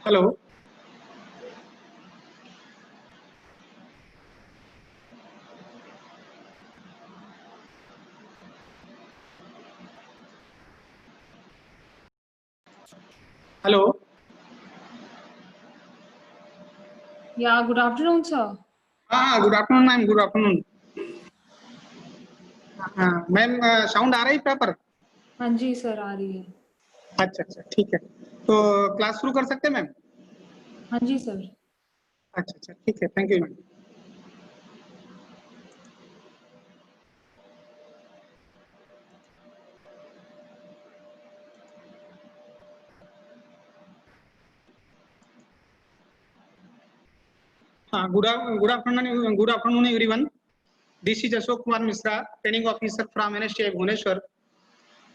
Hello. Hello. Yeah, good afternoon, sir. हाँ, good afternoon ma'am, good afternoon. हाँ ma'am, sound आ रही है proper? हाँ जी सर, आ रही है। अच्छा अच्छा, ठीक है। तो क्लास शुरू कर सकते हैं मैम? हाँ जी सर। अच्छा अच्छा, ठीक है, थैंक यू मैम। हाँ, good afternoon everyone. This is Ashok Kumar Misra, training officer from NSTI Bhubaneswar.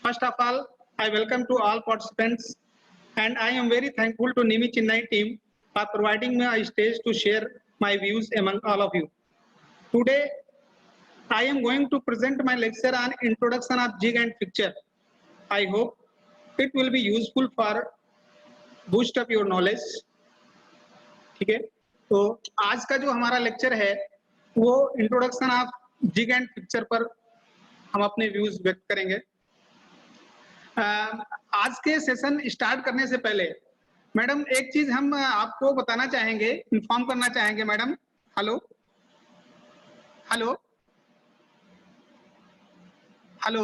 First of all, I welcome to all participants, and I am very thankful to Nimi Chennai team for providing me a stage to share my views among all of you. Today, I am going to present my lecture on introduction of jig and picture. I hope it will be useful for boost up your knowledge. ठीक है, तो आज का जो हमारा lecture है वो introduction of jig and fixture पर हम अपने व्यूज व्यक्त करेंगे। आज के सेशन स्टार्ट करने से पहले मैडम एक चीज हम आपको बताना चाहेंगे, इन्फॉर्म करना चाहेंगे madam. Hello hello hello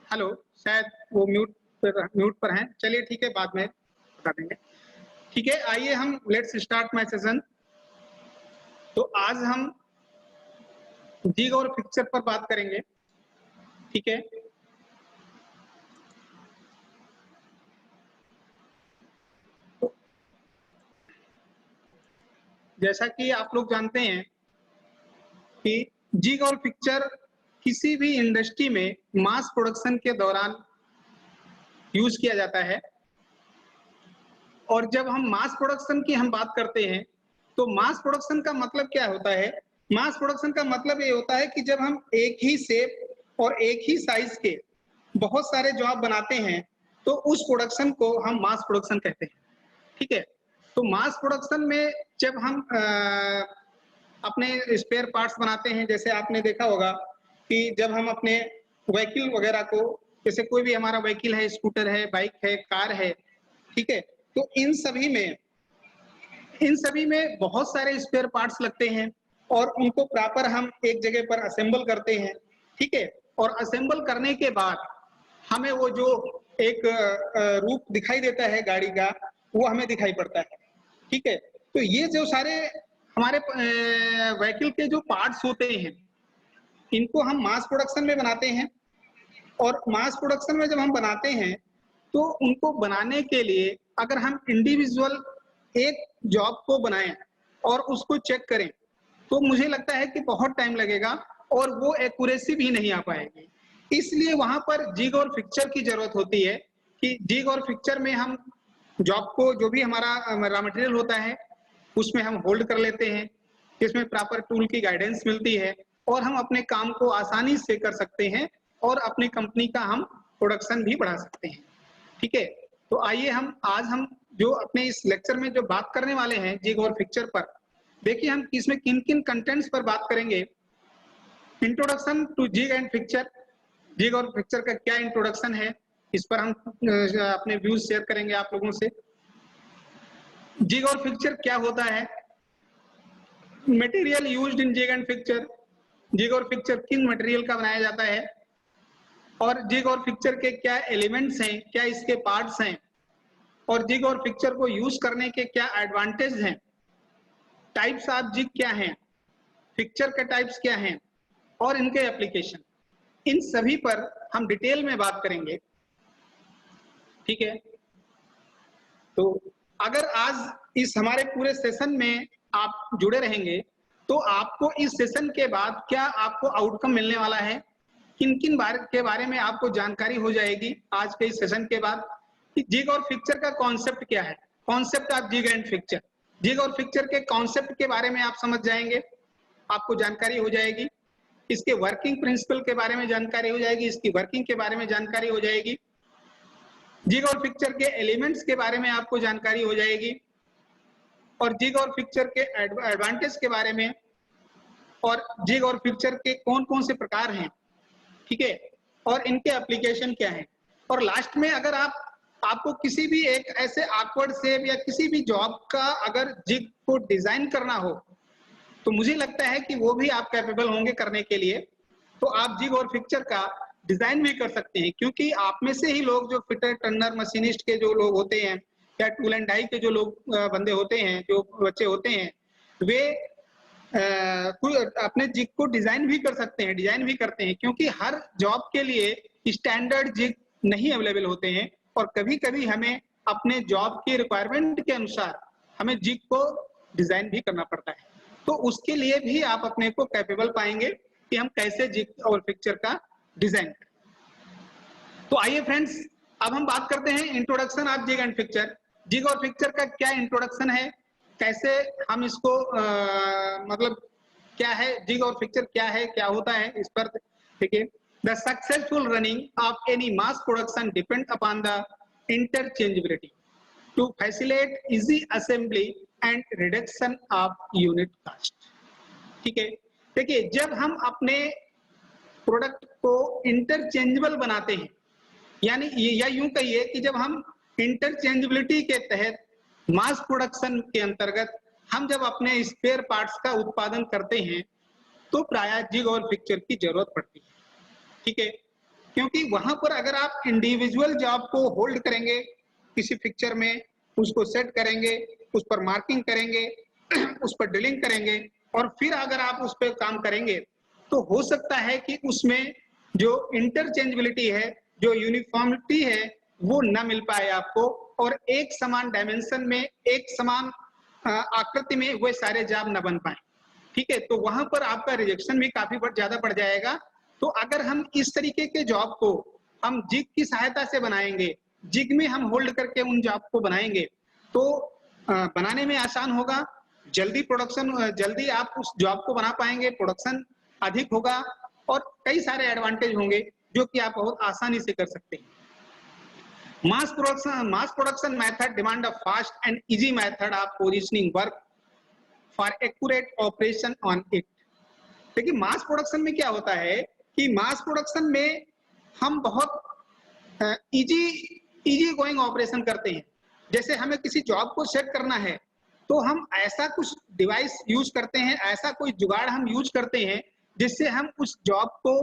hello, शायद वो म्यूट पर हैं। चलिए ठीक है, बाद में बता देंगे। ठीक है, आइए हम लेट्स स्टार्ट माय सेशन। तो आज हम जिग और पिक्चर पर बात करेंगे। ठीक है, तो जैसा कि आप लोग जानते हैं कि जिग और पिक्चर किसी भी इंडस्ट्री में मास प्रोडक्शन के दौरान यूज किया जाता है। और जब हम मास प्रोडक्शन की हम बात करते हैं तो मास प्रोडक्शन का मतलब क्या होता है? मास प्रोडक्शन का मतलब ये होता है कि जब हम एक ही शेप और एक ही साइज के बहुत सारे जॉब बनाते हैं तो उस प्रोडक्शन को हम मास प्रोडक्शन कहते हैं। ठीक है, तो मास प्रोडक्शन में जब हम अपने स्पेयर पार्ट्स बनाते हैं, जैसे आपने देखा होगा कि जब हम अपने व्हीकल वगैरह को, जैसे कोई भी हमारा व्हीकल है, स्कूटर है, बाइक है, कार है, ठीक है, तो इन सभी में बहुत सारे स्पेयर पार्ट्स लगते हैं और उनको प्रॉपर हम एक जगह पर असेंबल करते हैं। ठीक है, और असेंबल करने के बाद हमें वो जो एक रूप दिखाई देता है गाड़ी का, वो हमें दिखाई पड़ता है। ठीक है, तो ये जो सारे हमारे व्हीकल के जो पार्ट्स होते हैं, इनको हम मास प्रोडक्शन में बनाते हैं। और मास प्रोडक्शन में जब हम बनाते हैं तो उनको बनाने के लिए अगर हम इंडिविजुअल एक जॉब को बनाएं और उसको चेक करें तो मुझे लगता है कि बहुत टाइम लगेगा और वो एक्यूरेसी भी नहीं आ पाएगी। इसलिए वहां पर जिग और पिक्चर की जरूरत होती है कि जिग और पिक्चर में हम जॉब को, जो भी हमारा रॉ मटेरियल होता है, उसमें हम होल्ड कर लेते हैं, जिसमें प्रॉपर टूल की गाइडेंस मिलती है और हम अपने काम को आसानी से कर सकते हैं और अपनी कंपनी का हम प्रोडक्शन भी बढ़ा सकते हैं। ठीक है, तो आइए हम जो अपने इस लेक्चर में जो बात करने वाले हैं जिग और पिक्चर पर, देखिए हम इसमें किन किन कंटेंट्स पर बात करेंगे। Introduction to jig and fixture, jig और पिक्चर का क्या इंट्रोडक्शन है, इस पर हम अपने व्यूज शेयर करेंगे आप लोगों से। जिग और पिक्चर क्या होता है, material used in jig and fixture, jig और पिक्चर किन मटेरियल का बनाया जाता है, और जिग और पिक्चर के क्या एलिमेंट्स हैं, क्या इसके पार्ट्स हैं, और जिग और पिक्चर को यूज करने के क्या एडवांटेज हैं, टाइप्स ऑफ जिग क्या हैं, पिक्चर के टाइप्स क्या हैं और इनके एप्लीकेशन, इन सभी पर हम डिटेल में बात करेंगे। ठीक है, तो अगर आज इस हमारे पूरे सेशन में आप जुड़े रहेंगे तो आपको इस सेशन के बाद क्या आपको आउटकम मिलने वाला है, किन किन के बारे में आपको जानकारी हो जाएगी आज के इस सेशन के बाद कि जिग और पिक्चर का कॉन्सेप्ट क्या है, concept of jig and fixture, jig और पिक्चर के कॉन्सेप्ट के बारे में आप समझ जाएंगे, आपको जानकारी हो जाएगी, इसके वर्किंग प्रिंसिपल के बारे में जानकारी हो जाएगी, इसकी वर्किंग के बारे में जानकारी हो जाएगी, जिग और पिक्चर के एलिमेंट्स के बारे में आपको जानकारी हो जाएगी, और जिग और पिक्चर के एडवांटेज के बारे में, और जिग और पिक्चर के कौन कौन से प्रकार हैं, ठीक है, और इनके एप्लीकेशन क्या हैं। और लास्ट में अगर आपको किसी भी एक ऐसे ऑकवर्ड शेप या किसी भी जॉब का अगर जिग को डिजाइन करना हो तो मुझे लगता है कि वो भी आप कैपेबल होंगे करने के लिए, तो आप जिग और पिक्चर का डिजाइन भी कर सकते हैं, क्योंकि आप में से ही लोग जो फिटर, टर्नर, मशीनिस्ट के जो लोग होते हैं या टूल एंड डाई के जो लोग बंदे होते हैं, जो बच्चे होते हैं, वे अपने जिग को डिजाइन भी कर सकते हैं, डिजाइन भी करते हैं, क्योंकि हर जॉब के लिए स्टैंडर्ड जिग नहीं अवेलेबल होते हैं और कभी कभी हमें अपने जॉब की रिक्वायरमेंट के अनुसार हमें जिग को डिजाइन भी करना पड़ता है। तो उसके लिए भी आप अपने को कैपेबल पाएंगे कि हम कैसे जिग और पिक्चर का डिजाइन करें। तो आइए फ्रेंड्स, अब हम बात करते हैं introduction of jig and fixture. Jig और पिक्चर का क्या इंट्रोडक्शन है, कैसे हम इसको मतलब क्या है जिग और पिक्चर, क्या है, क्या होता है, इस पर देखिए। The successful running of any mass production depend upon the interchangeability to facilitate easy assembly and reduction of unit cost. ठीक है, देखिए जब हम अपने प्रोडक्ट को इंटरचेंजेबल बनाते हैं, यानी या यूं कहिए कि जब हम इंटरचेंजेबिलिटी के तहत मास प्रोडक्शन के अंतर्गत हम जब अपने स्पेयर पार्ट्स का उत्पादन करते हैं तो प्रायः जिग और फिक्चर की जरूरत पड़ती है, ठीक है। क्योंकि वहां पर अगर आप इंडिविजुअल जॉब को होल्ड करेंगे किसी फिक्चर में, उसको सेट करेंगे, उस पर मार्किंग करेंगे, उस पर ड्रिलिंग करेंगे और फिर अगर आप उस पर काम करेंगे तो हो सकता है कि उसमें जो इंटरचेंजेबिलिटी है, जो यूनिफॉर्मिटी है, वो न मिल पाए आपको और एक समान डायमेंशन में, एक समान आकृति में वो सारे जॉब न बन पाए, ठीक है। तो वहां पर आपका रिजेक्शन भी काफी ज्यादा बढ़ जाएगा। तो अगर हम इस तरीके के जॉब को हम जिग की सहायता से बनाएंगे, जिग में हम होल्ड करके उन जॉब को बनाएंगे तो बनाने में आसान होगा, जल्दी प्रोडक्शन, जल्दी आप उस जॉब को बना पाएंगे, प्रोडक्शन अधिक होगा और कई सारे एडवांटेज होंगे जो कि आप बहुत आसानी से कर सकते हैं। Mass production method demand a fast and easy method of positioning work for accurate operation on it. देखिए मास प्रोडक्शन में क्या होता है कि मास प्रोडक्शन में हम बहुत इजी गोइंग ऑपरेशन करते हैं। जैसे हमें किसी जॉब को सेट करना है तो हम ऐसा कुछ डिवाइस यूज करते हैं, ऐसा कोई जुगाड़ हम यूज करते हैं जिससे हम उस जॉब को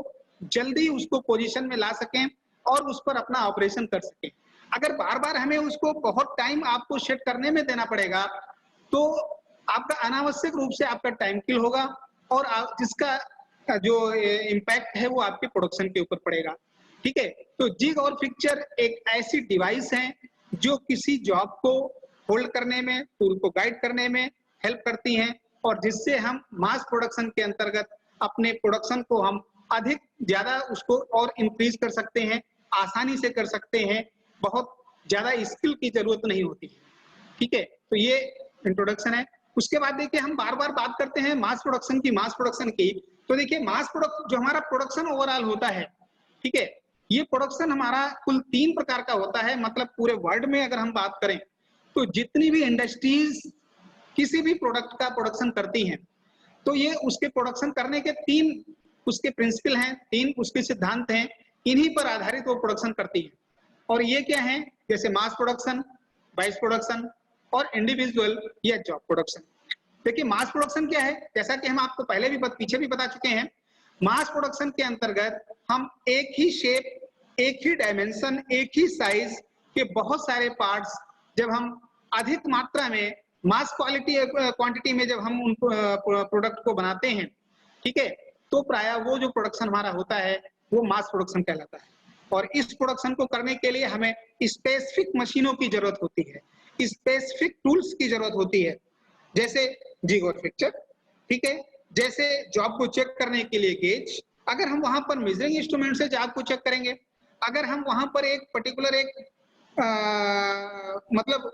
जल्दी उसको पोजीशन में ला सकें और उस पर अपना ऑपरेशन कर सकें। अगर बार बार हमें उसको बहुत टाइम आपको सेट करने में देना पड़ेगा तो आपका अनावश्यक रूप से आपका टाइम किल होगा और जिसका जो इम्पैक्ट है वो आपके प्रोडक्शन के ऊपर पड़ेगा, ठीक है। तो जिग और फिक्चर एक ऐसी डिवाइस है जो किसी जॉब को होल्ड करने में, टूल को गाइड करने में हेल्प करती हैं और जिससे हम मास प्रोडक्शन के अंतर्गत अपने प्रोडक्शन को हम अधिक ज्यादा उसको और इंक्रीज कर सकते हैं, आसानी से कर सकते हैं, बहुत ज्यादा स्किल की जरूरत नहीं होती है, ठीक है। तो ये इंट्रोडक्शन है। उसके बाद देखिए हम बार बार बात करते हैं मास प्रोडक्शन की, तो देखिए मास प्रोडक्शन जो हमारा प्रोडक्शन ओवरऑल होता है, ठीक है, ये प्रोडक्शन हमारा कुल 3 प्रकार का होता है। मतलब पूरे वर्ल्ड में अगर हम बात करें तो जितनी भी इंडस्ट्रीज किसी भी प्रोडक्ट का प्रोडक्शन करती हैं तो ये उसके प्रोडक्शन करने के 3 उसके प्रिंसिपल हैं, 3 उसके सिद्धांत हैं, इन्हीं पर आधारित वो प्रोडक्शन करती है। और ये क्या है, जैसे मास प्रोडक्शन, बैच प्रोडक्शन और इंडिविजुअल या जॉब प्रोडक्शन। देखिए मास प्रोडक्शन क्या है, जैसा कि हम आपको पहले भी पीछे भी बता चुके हैं, मास प्रोडक्शन के अंतर्गत हम एक ही शेप, एक ही डायमेंशन, एक ही साइज के बहुत सारे पार्ट्स जब हम अधिक मात्रा में मास क्वांटिटी में जब हम उन प्रोडक्ट को बनाते हैं, ठीक है, तो प्रायः वो जो प्रोडक्शन हमारा होता है वो मास प्रोडक्शन कहलाता है। और इस प्रोडक्शन को करने के लिए हमें स्पेसिफिक मशीनों की जरूरत होती है, स्पेसिफिक टूल्स की जरूरत होती है, जैसे जिग और फिक्चर, ठीक है, जैसे जॉब को चेक करने के लिए गेज। अगर हम वहां पर मेजरिंग इंस्ट्रूमेंट से जॉब को चेक करेंगे, अगर हम वहां पर एक पर्टिकुलर मतलब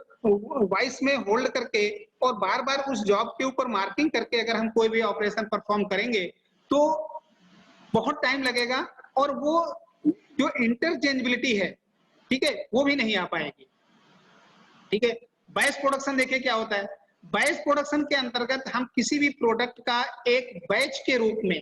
वाइस में होल्ड करके और बार बार उस जॉब के ऊपर मार्किंग करके अगर हम कोई भी ऑपरेशन परफॉर्म करेंगे तो बहुत टाइम लगेगा और वो जो इंटरचेंजेबिलिटी है, ठीक है, वो भी नहीं आ पाएगी, ठीक है। बैच प्रोडक्शन देखिए क्या होता है, बैच प्रोडक्शन के अंतर्गत हम किसी भी प्रोडक्ट का एक बैच के रूप में,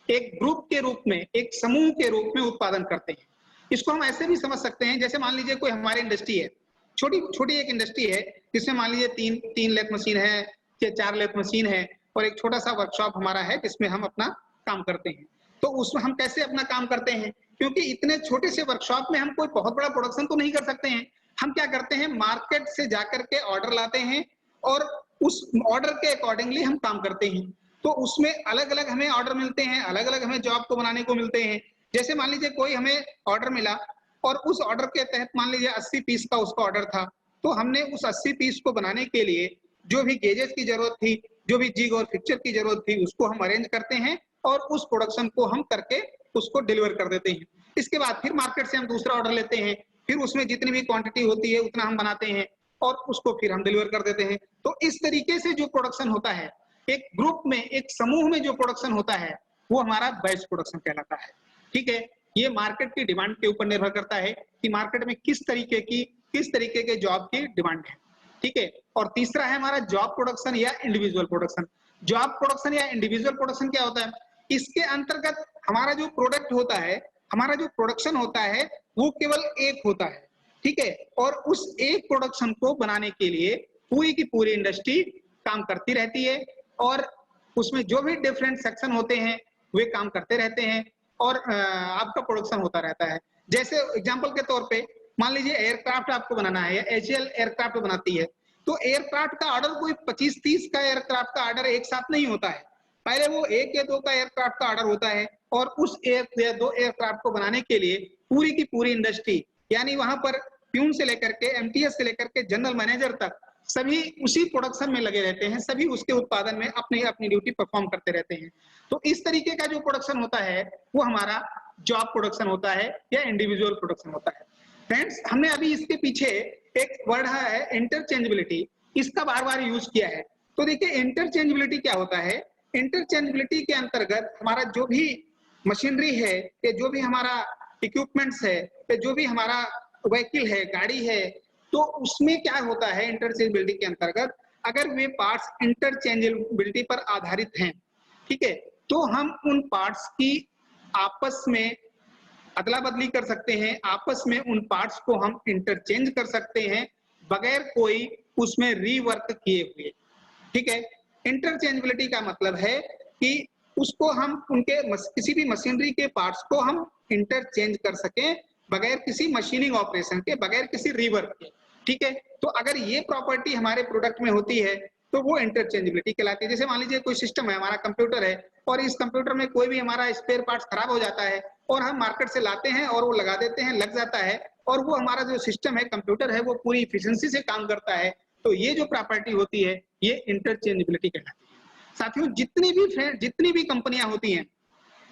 एक ग्रुप के रूप में, एक समूह के रूप में उत्पादन करते हैं। इसको हम ऐसे भी समझ सकते हैं, जैसे मान लीजिए कोई हमारी इंडस्ट्री है, छोटी एक इंडस्ट्री है जिसमें मान लीजिए 3 लेथ मशीन है या 4 लेथ मशीन है और एक छोटा सा वर्कशॉप हमारा है जिसमें हम अपना काम करते हैं। तो उसमें हम कैसे अपना काम करते हैं, क्योंकि इतने छोटे से वर्कशॉप में हम कोई बहुत बड़ा प्रोडक्शन तो नहीं कर सकते हैं। हम क्या करते हैं, मार्केट से जाकर के ऑर्डर लाते हैं और उस ऑर्डर के अकॉर्डिंगली हम काम करते हैं। तो उसमें अलग अलग हमें ऑर्डर मिलते हैं, अलग अलग हमें जॉब को बनाने को मिलते हैं। जैसे मान लीजिए कोई हमें ऑर्डर मिला और उस ऑर्डर के तहत मान लीजिए 80 पीस का उसका ऑर्डर था, तो हमने उस 80 पीस को बनाने के लिए जो भी गेजेस की जरूरत थी, जो भी जिग और फिक्चर की जरूरत थी, उसको हम अरेंज करते हैं और उस प्रोडक्शन को हम करके उसको डिलीवर कर देते हैं। इसके बाद फिर मार्केट से हम दूसरा ऑर्डर लेते हैं, फिर उसमें जितनी भी क्वांटिटी होती है उतना हम बनाते हैं और उसको फिर हम डिलीवर कर देते हैं। तो इस तरीके से जो प्रोडक्शन होता है, एक ग्रुप में, एक समूह में जो प्रोडक्शन होता है वो हमारा बैच प्रोडक्शन कहलाता है, ठीक है। ये मार्केट की डिमांड के ऊपर निर्भर करता है कि मार्केट में किस तरीके के जॉब की डिमांड है, ठीक है। और तीसरा है हमारा जॉब प्रोडक्शन या इंडिविजुअल प्रोडक्शन। जॉब प्रोडक्शन या इंडिविजुअल प्रोडक्शन क्या होता है, इसके अंतर्गत हमारा जो प्रोडक्ट होता है, हमारा जो प्रोडक्शन होता है वो केवल एक होता है, ठीक है। और उस एक प्रोडक्शन को बनाने के लिए पूरी की पूरी इंडस्ट्री काम करती रहती है और उसमें जो भी डिफरेंट सेक्शन होते हैं वे काम करते रहते हैं और आपका प्रोडक्शन होता रहता है। जैसे एग्जांपल के तौर पे मान लीजिए एयरक्राफ्ट आपको बनाना है या एचएएल एयरक्राफ्ट बनाती है, तो एयरक्राफ्ट का ऑर्डर कोई 25-30 का एयरक्राफ्ट का ऑर्डर एक साथ नहीं होता है। पहले वो 1 या 2 का एयरक्राफ्ट का ऑर्डर होता है और उस 1 या 2 एयरक्राफ्ट को बनाने के लिए पूरी की पूरी इंडस्ट्री, यानी वहां पर प्यून से लेकर के एमटीएस से लेकर के जनरल मैनेजर तक सभी उसी प्रोडक्शन में लगे रहते हैं, सभी उसके उत्पादन में अपनी अपनी ड्यूटी परफॉर्म करते रहते हैं। तो इस तरीके का जो प्रोडक्शन होता है वो हमारा जॉब प्रोडक्शन होता है या इंडिविजुअल प्रोडक्शन होता है। फ्रेंड्स, हमने अभी इसके पीछे एक वर्ड है इंटरचेंजेबिलिटी, इसका बार बार यूज किया है। तो देखिए इंटरचेंजेबिलिटी क्या होता है। इंटरचेंजेबिलिटी के अंतर्गत हमारा जो भी मशीनरी है या जो भी हमारा इक्विपमेंट्स है या जो भी हमारा व्हीकल है, गाड़ी है, तो उसमें क्या होता है इंटरचेंजेबिलिटी के अंतर्गत, अगर वे पार्ट्स इंटरचेंजेबिलिटी पर आधारित हैं, ठीक है, तो हम उन पार्ट्स की आपस में अदला बदली कर सकते हैं, आपस में उन पार्ट्स को हम इंटरचेंज कर सकते हैं बगैर कोई उसमें रीवर्क किए हुए। ठीक है, इंटरचेंजेबिलिटी का मतलब है कि उसको हम उनके किसी भी मशीनरी के पार्ट्स को हम इंटरचेंज कर सकें बगैर किसी मशीनिंग ऑपरेशन के, बगैर किसी रीवर्क के। ठीक है, तो अगर ये प्रॉपर्टी हमारे प्रोडक्ट में होती है तो वो इंटरचेंजेबिलिटी कहलाती है। जैसे मान लीजिए कोई सिस्टम है, हमारा कंप्यूटर है और इस कंप्यूटर में कोई भी हमारा स्पेयर पार्ट्स खराब हो जाता है और हम मार्केट से लाते हैं और वो लगा देते हैं, लग जाता है और वो हमारा जो सिस्टम है, कंप्यूटर है, वो पूरी इफिशिएंसी से काम करता है। तो ये जो प्रॉपर्टी होती है ये इंटरचेंजेबिलिटी कहलाती है। साथियों, जितनी भी कंपनियां होती हैं,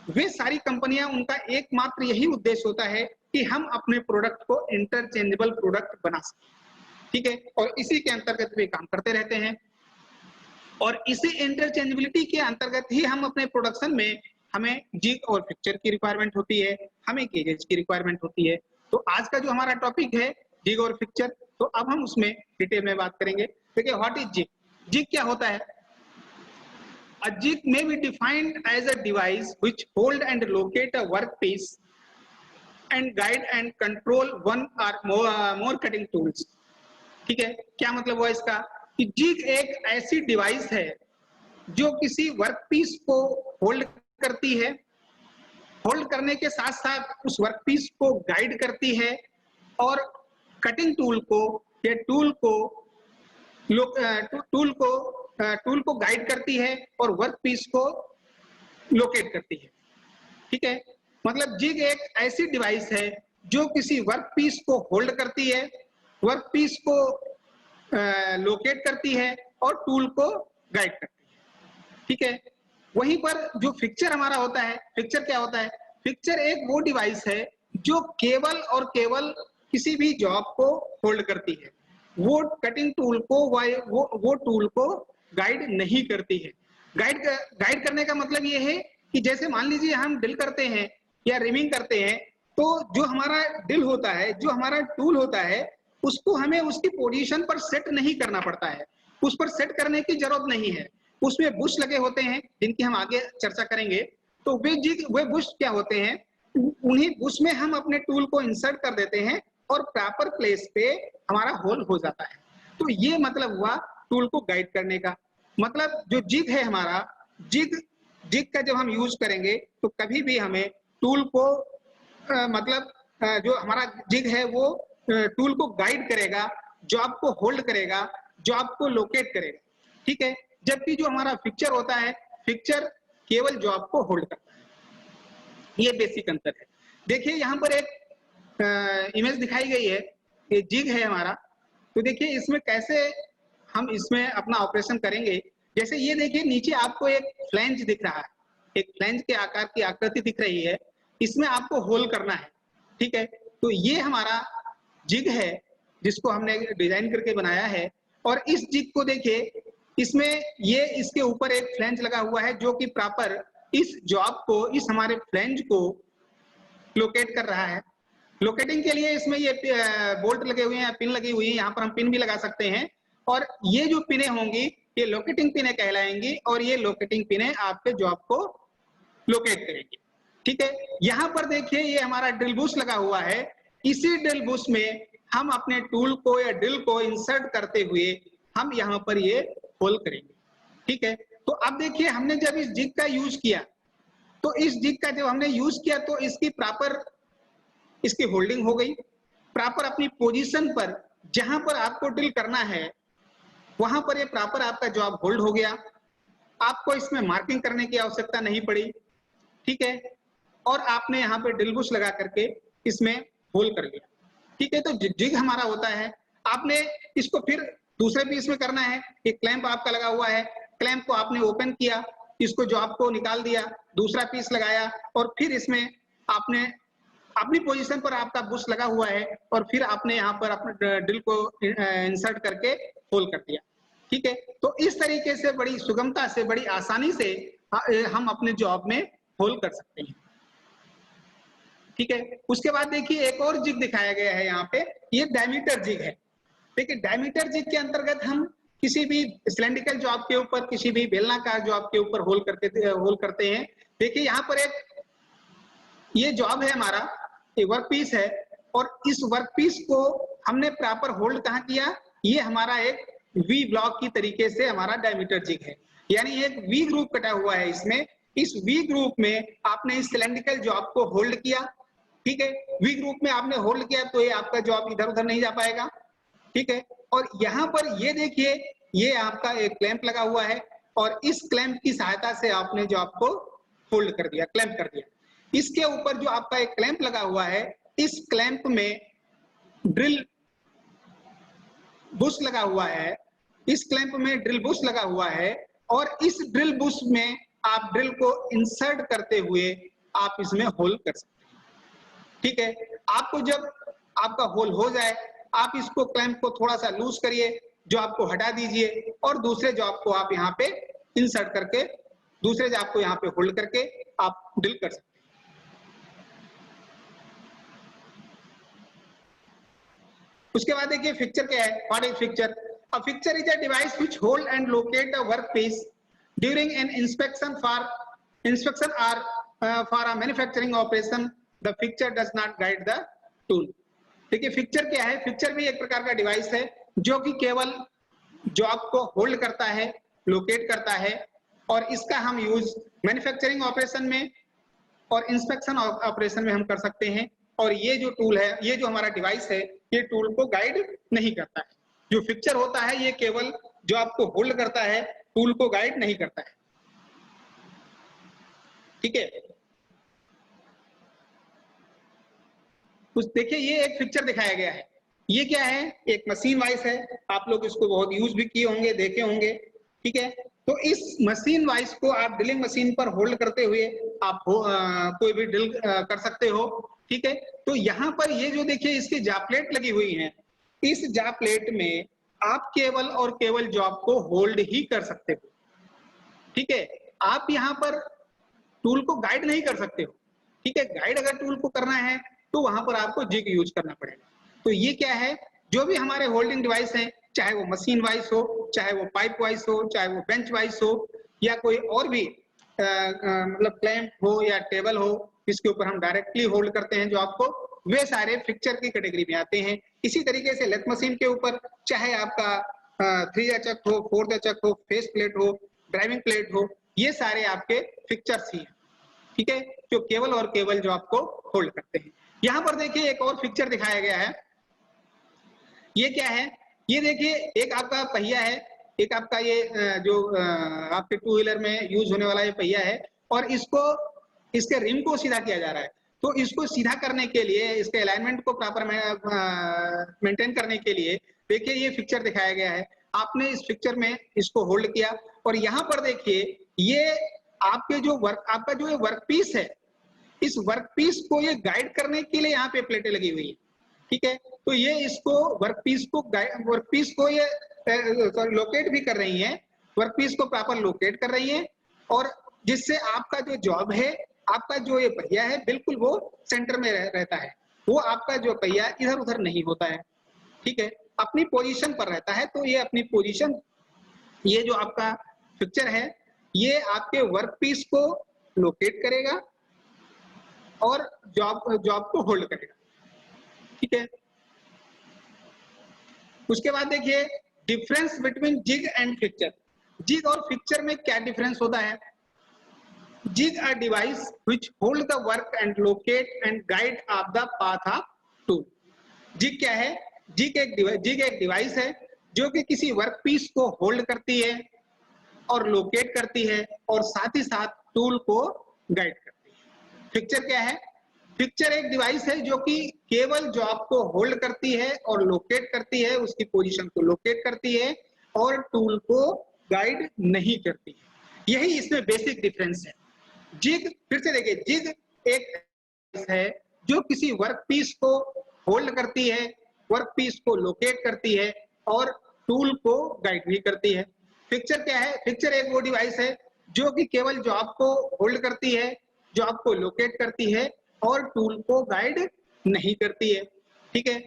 वे सारी कंपनियां, उनका एकमात्र यही उद्देश्य होता है कि हम अपने प्रोडक्ट को इंटरचेंजेबल प्रोडक्ट बना सकें। ठीक है, और इसी के अंतर्गत वे काम करते रहते हैं और इसी इंटरचेंजेबिलिटी के अंतर्गत ही हम अपने प्रोडक्शन में हमें जिग और फिक्चर की रिक्वायरमेंट होती है, हमें गेजेस की रिक्वायरमेंट होती है। तो आज का जो हमारा टॉपिक है जिग और फिक्चर, तो अब हम उसमें डिटेल में बात करेंगे। देखिए, व्हाट इज जिग? जिग क्या होता है? A jig may be defined as a device which hold and locate a workpiece and guide and control one or more cutting tools. ठीक है, क्या मतलब हुआ इसका कि जिग एक ऐसी डिवाइस है जो किसी वर्कपीस को होल्ड करती है, होल्ड करने के साथ साथ उस वर्कपीस को गाइड करती है और कटिंग टूल को या टूल को गाइड करती है और वर्कपीस को लोकेट करती है। ठीक है, मतलब जिग एक ऐसी डिवाइस है जो किसी वर्कपीस को होल्ड करती है, वर्कपीस को लोकेट करती है और टूल को गाइड करती है। ठीक है, वहीं पर जो फिक्चर हमारा होता है, फिक्चर क्या होता है? फिक्चर एक वो डिवाइस है जो केवल और केवल किसी भी जॉब को होल्ड करती है, वो कटिंग टूल को वो टूल को गाइड नहीं करती है। गाइड करने का मतलब ये है कि जैसे मान लीजिए हम ड्रिल करते हैं या रिमिंग करते हैं, तो जो हमारा ड्रिल होता है, जो हमारा टूल होता है, उसको हमें उसकी पोजीशन पर सेट नहीं करना पड़ता है, उस पर सेट करने की जरूरत नहीं है। उसमें बुश लगे होते हैं जिनकी हम आगे चर्चा करेंगे। तो वे बुश क्या होते हैं? उन्हीं बुश में हम अपने टूल को इंसर्ट कर देते हैं और प्रॉपर प्लेस पे हमारा होल हो जाता है। तो ये मतलब हुआ टूल को गाइड करने का। मतलब जो जिग है हमारा, जिग का जब हम यूज करेंगे तो कभी भी हमें टूल को जो हमारा जिग है वो टूल को गाइड करेगा, जॉब को होल्ड करेगा, जॉब को लोकेट करेगा। ठीक है, जबकि जो हमारा फिक्चर होता है, फिक्चर केवल जॉब को होल्ड करता है। ये बेसिक अंतर है। देखिए, यहाँ पर एक इमेज दिखाई गई है, ये जिग है हमारा। तो देखिए इसमें कैसे हम इसमें अपना ऑपरेशन करेंगे। जैसे ये देखिए, नीचे आपको एक फ्लैंज दिख रहा है, एक फ्लैंज के आकार की आकृति दिख रही है, इसमें आपको होल करना है। ठीक है, तो ये हमारा जिग है जिसको हमने डिजाइन करके बनाया है। और इस जिग को देखिए, इसमें ये इसके ऊपर एक फ्लैंज लगा हुआ है जो कि प्रॉपर इस जॉब को, इस हमारे फ्लैंज को लोकेट कर रहा है। लोकेटिंग के लिए इसमें ये बोल्ट लगे हुए हैं, पिन लगी हुई है, यहाँ पर हम पिन भी लगा सकते हैं। और ये जो पिने होंगी ये लोकेटिंग पिने कहलाएंगी और ये लोकेटिंग पिने आपके जॉब को लोकेट करेंगी। ठीक है, यहाँ पर देखिए ये हमारा ड्रिल बुश लगा हुआ है, इसी ड्रिल बुश में हम अपने टूल को या ड्रिल को इंसर्ट करते हुए हम यहाँ पर ये होल करेंगे। ठीक है। तो अब देखिए हमने जब इस जिग का यूज किया, तो इस जिग का जब हमने यूज किया तो इसकी प्रॉपर इसकी होल्डिंग हो गई, प्रॉपर अपनी पोजीशन पर जहां पर आपको ड्रिल करना है वहां पर ये प्रॉपर आपका जॉब होल्ड हो गया, आपको इसमें मार्किंग करने की आवश्यकता नहीं पड़ी, ठीक है। और आपने यहाँ पे ड्रिल बुश लगा करके इसमें होल कर लिया, ठीक है। तो जिग हमारा होता है, आपने इसको फिर दूसरे पीस में करना है, एक क्लैंप आपका लगा हुआ है, क्लैंप को आपने ओपन किया, इसको जॉब को निकाल दिया, दूसरा पीस लगाया और फिर इसमें आपने अपनी पोजीशन पर आपका बुश लगा हुआ है और फिर आपने यहाँ पर अपने ड्रिल को इंसर्ट करके होल कर दिया, ठीक है। तो इस तरीके से बड़ी सुगमता से, बड़ी आसानी से हम अपने जॉब में होल कर सकते हैं, ठीक है। उसके बाद देखिए एक और जिग दिखाया गया है यहाँ पे, ये डायमीटर जिग है। देखिए डायमीटर जिग के अंतर्गत हम किसी भी सिलेंड्रिकल जॉब के ऊपर, किसी भी बेलनाकार जॉब के ऊपर होल करते हैं। देखिए यहाँ पर एक ये जॉब है हमारा, ये वर्क पीस है और इस वर्क पीस को हमने प्रॉपर होल्ड कहाँ किया, ये हमारा एक वी ब्लॉक की तरीके से हमारा डायमीटर जिग है, यानी एक वी ग्रुप कटा हुआ है इसमें। इस वी ग्रुप में आपने इस सिलेंड्रिकल जॉब को होल्ड किया, ठीक है। वी ग्रुप में आपने होल्ड किया तो ये आपका जॉब इधर उधर नहीं जा पाएगा, ठीक है। और यहाँ पर ये देखिए ये आपका एक क्लैंप लगा हुआ है और इस क्लैंप की सहायता से आपने जॉब को होल्ड कर दिया, क्लैंप कर दिया। इसके ऊपर जो आपका एक क्लैंप लगा हुआ है, इस क्लैंप में ड्रिल बुश लगा हुआ है, इस क्लैंप में ड्रिल बुश लगा हुआ है और इस ड्रिल बुश में आप ड्रिल को इंसर्ट करते हुए आप इसमें होल कर सकते हैं, ठीक है। आपको जब आपका होल हो जाए, आप इसको क्लैंप को थोड़ा सा लूज करिए, जॉब को हटा दीजिए और दूसरे जॉब को आप यहाँ पे इंसर्ट करके, दूसरे जॉब को यहाँ पे होल्ड करके आप ड्रिल कर सकते हैं। उसके बाद देखिए फिक्चर क्या है, what is fixture? A fixture is a device which hold and locate a work piece during an inspection or for a manufacturing operation. The fixture does not guide the tool. देखिए fixture क्या है, fixture भी एक प्रकार का device है जो कि केवल जॉब को होल्ड करता है, लोकेट करता है और इसका हम यूज मैन्युफैक्चरिंग ऑपरेशन में और इंस्पेक्शन ऑपरेशन में हम कर सकते हैं। और ये जो टूल है, ये जो हमारा डिवाइस है, ये टूल को गाइड नहीं करता है। जो फिक्चर होता है ये केवल जॉब को होल्ड करता है, टूल को गाइड नहीं करता है, ठीक है। कुछ देखिए ये एक पिक्चर दिखाया गया है, ये क्या है, एक मशीन वाइस है, आप लोग इसको बहुत यूज भी किए होंगे, देखे होंगे, ठीक है। तो इस मशीन वाइस को आप ड्रिलिंग मशीन पर होल्ड करते हुए आप कोई भी ड्रिल कर सकते हो, ठीक है। तो यहाँ पर ये जो देखिए इसकी जाप्लेट लगी हुई है, इस जाप्लेट में आप केवल और केवल जॉब को होल्ड ही कर सकते हो, ठीक है। आप यहाँ पर टूल को गाइड नहीं कर सकते हो, ठीक है। गाइड अगर टूल को करना है तो वहां पर आपको जिग यूज करना पड़ेगा। तो ये क्या है, जो भी हमारे होल्डिंग डिवाइस हैं, चाहे वो मशीन वाइस हो, चाहे वो पाइप वाइस हो, चाहे वो बेंच वाइस हो या कोई और भी मतलब क्लैंप हो या टेबल हो, इसके ऊपर हम डायरेक्टली होल्ड करते हैं जो आपको, वे सारे फिक्चर की कैटेगरी में आते हैं। इसी तरीके से लेथ मशीन के ऊपर चाहे आपका 3 चक हो, 4 चक हो, फेस प्लेट हो, ड्राइविंग प्लेट हो, ये सारे आपके फिक्चर्स ही हैं, ठीक है, जो केवल और केवल जो आपको होल्ड करते हैं। यहाँ पर देखिए एक और पिक्चर दिखाया गया है, ये क्या है, ये देखिए एक आपका पहिया है, एक आपका ये जो आपके 2 व्हीलर में यूज होने वाला ये पहिया है और इसको, इसके रिम को सीधा किया जा रहा है। तो इसको सीधा करने के लिए, इसके अलाइनमेंट को प्रॉपर मेंटेन करने के लिए देखिए ये पिक्चर दिखाया गया है। आपने इस पिक्चर में इसको होल्ड किया और यहाँ पर देखिए ये आपके जो आपका जो ये वर्क पीस है, इस वर्क पीस को ये गाइड करने के लिए यहाँ पे प्लेटें लगी हुई है, ठीक है। तो ये इसको वर्क पीस को ये लोकेट भी कर रही है, वर्क पीस को प्रॉपर लोकेट कर रही है और जिससे आपका जो जॉब है, आपका जो ये पहिया है, बिल्कुल वो सेंटर में रहता है, वो आपका जो पहिया इधर उधर नहीं होता है, ठीक है, अपनी पोजीशन पर रहता है। तो ये अपनी पोजीशन, ये जो आपका पिक्चर है, ये आपके वर्क पीस को लोकेट करेगा और जॉब को होल्ड करेगा, ठीक है। उसके बाद देखिए difference between jig and fixture. Jig और फिक्चर में क्या डिफरेंस होता है? Jig a device which hold the work and locate and guide of the path of tool. Jig क्या है? जिग एक डिवाइस है जो कि किसी वर्क पीस को होल्ड करती है और लोकेट करती है और साथ ही साथ टूल को गाइड करती है। फिक्चर क्या है? फिक्चर एक डिवाइस है जो कि केवल जॉब को होल्ड करती है और लोकेट करती है, उसकी पोजीशन को लोकेट करती है और टूल को गाइड नहीं करती है। यही इसमें बेसिक डिफरेंस है। जिग, फिर से देखिए, जिग एक है जो किसी वर्क पीस को होल्ड करती है, वर्क पीस को लोकेट करती है और टूल को गाइड नहीं करती है। फिक्चर क्या है? फिक्चर एक वो डिवाइस है जो कि केवल जॉब को होल्ड करती है, जॉब को लोकेट करती है और टूल को गाइड नहीं करती है। ठीक है।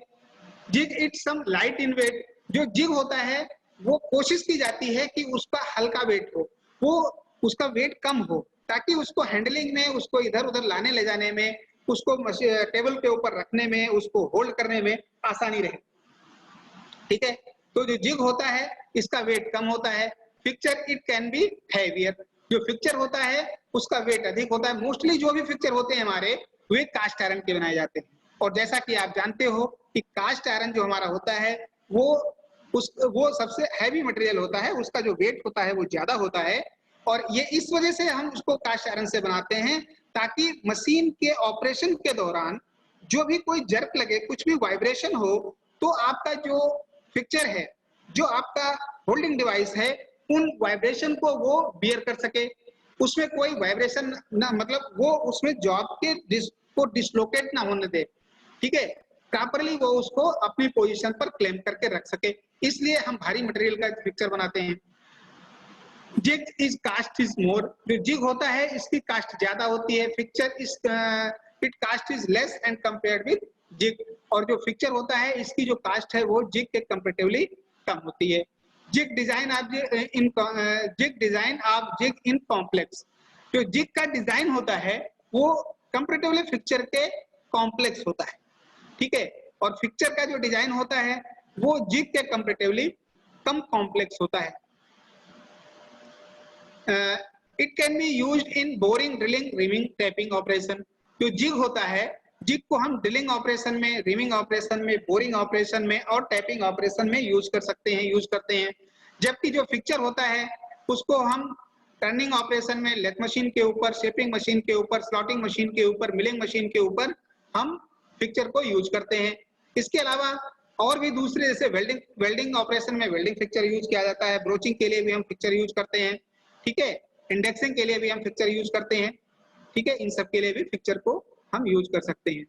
Jig it's some light in weight. जो जिग होता है वो कोशिश की जाती है कि उसका हल्का वेट हो, वो उसका वेट कम हो, ताकि उसको हैंडलिंग में, उसको इधर उधर लाने ले जाने में, उसको टेबल के ऊपर रखने में, उसको होल्ड करने में आसानी रहे। ठीक है। तो जो जिग होता है इसका वेट कम होता है। Fixture it can be heavier. जो फिक्चर होता है उसका वेट अधिक होता है। मोस्टली जो भी फिक्चर होते हैं हमारे, वे कास्ट आयरन के बनाए जाते हैं। और जैसा कि आप जानते हो कि कास्ट आयरन जो हमारा होता है वो सबसे हैवी मटेरियल होता है, उसका जो वेट होता है वो ज्यादा होता है। और ये इस वजह से हम उसको कास्ट आयरन से बनाते हैं, ताकि मशीन के ऑपरेशन के दौरान जो भी कोई जर्क लगे, कुछ भी वाइब्रेशन हो, तो आपका जो फिक्चर है, जो आपका होल्डिंग डिवाइस है, उन वाइब्रेशन को वो बियर कर सके, उसमें कोई वाइब्रेशन ना, मतलब वो उसमें जॉब के को डिसलोकेट ना होने दे। ठीक है। प्रॉपर्ली वो उसको अपनी पोजीशन पर क्लेम करके रख सके, इसलिए हम भारी मटेरियल का फिक्चर बनाते हैं। Jig is cost is more. जो जिग होता है इसकी कास्ट ज्यादा होती है। Fixture is it cost is less and compared with jig. और जो फिक्चर होता है इसकी जो कास्ट है वो जिग के कंपैरेटिवली कम होती है। Jig design of jig in complex. जो जिग का डिजाइन होता है वो कंपैरेटिवली फिक्चर के कॉम्प्लेक्स होता है। ठीक है। और फिक्चर का जो डिजाइन होता है वो जिग के कंपैरेटिवली कम कॉम्प्लेक्स होता है। It can be used in boring, drilling, rhyming, tapping operation. जो जिग होता है, जिग को हम ड्रिलिंग ऑपरेशन में, रिमिंग ऑपरेशन में, बोरिंग ऑपरेशन में और टैपिंग ऑपरेशन में यूज करते हैं। जबकि जो फिक्चर होता है उसको हम टर्निंग ऑपरेशन में, लेथ मशीन के ऊपर, शेपिंग मशीन के ऊपर, स्लॉटिंग मशीन के ऊपर, मिलिंग मशीन के ऊपर हम फिक्चर को यूज करते हैं। इसके अलावा और भी दूसरे, जैसे वेल्डिंग ऑपरेशन में वेल्डिंग फिक्चर यूज किया जाता है, ब्रोचिंग के लिए भी हम फिक्चर यूज करते हैं। ठीक है। इंडेक्सिंग के लिए भी हम फिक्चर यूज करते हैं। ठीक है। इन सब के लिए भी फिक्चर को हम यूज कर सकते हैं।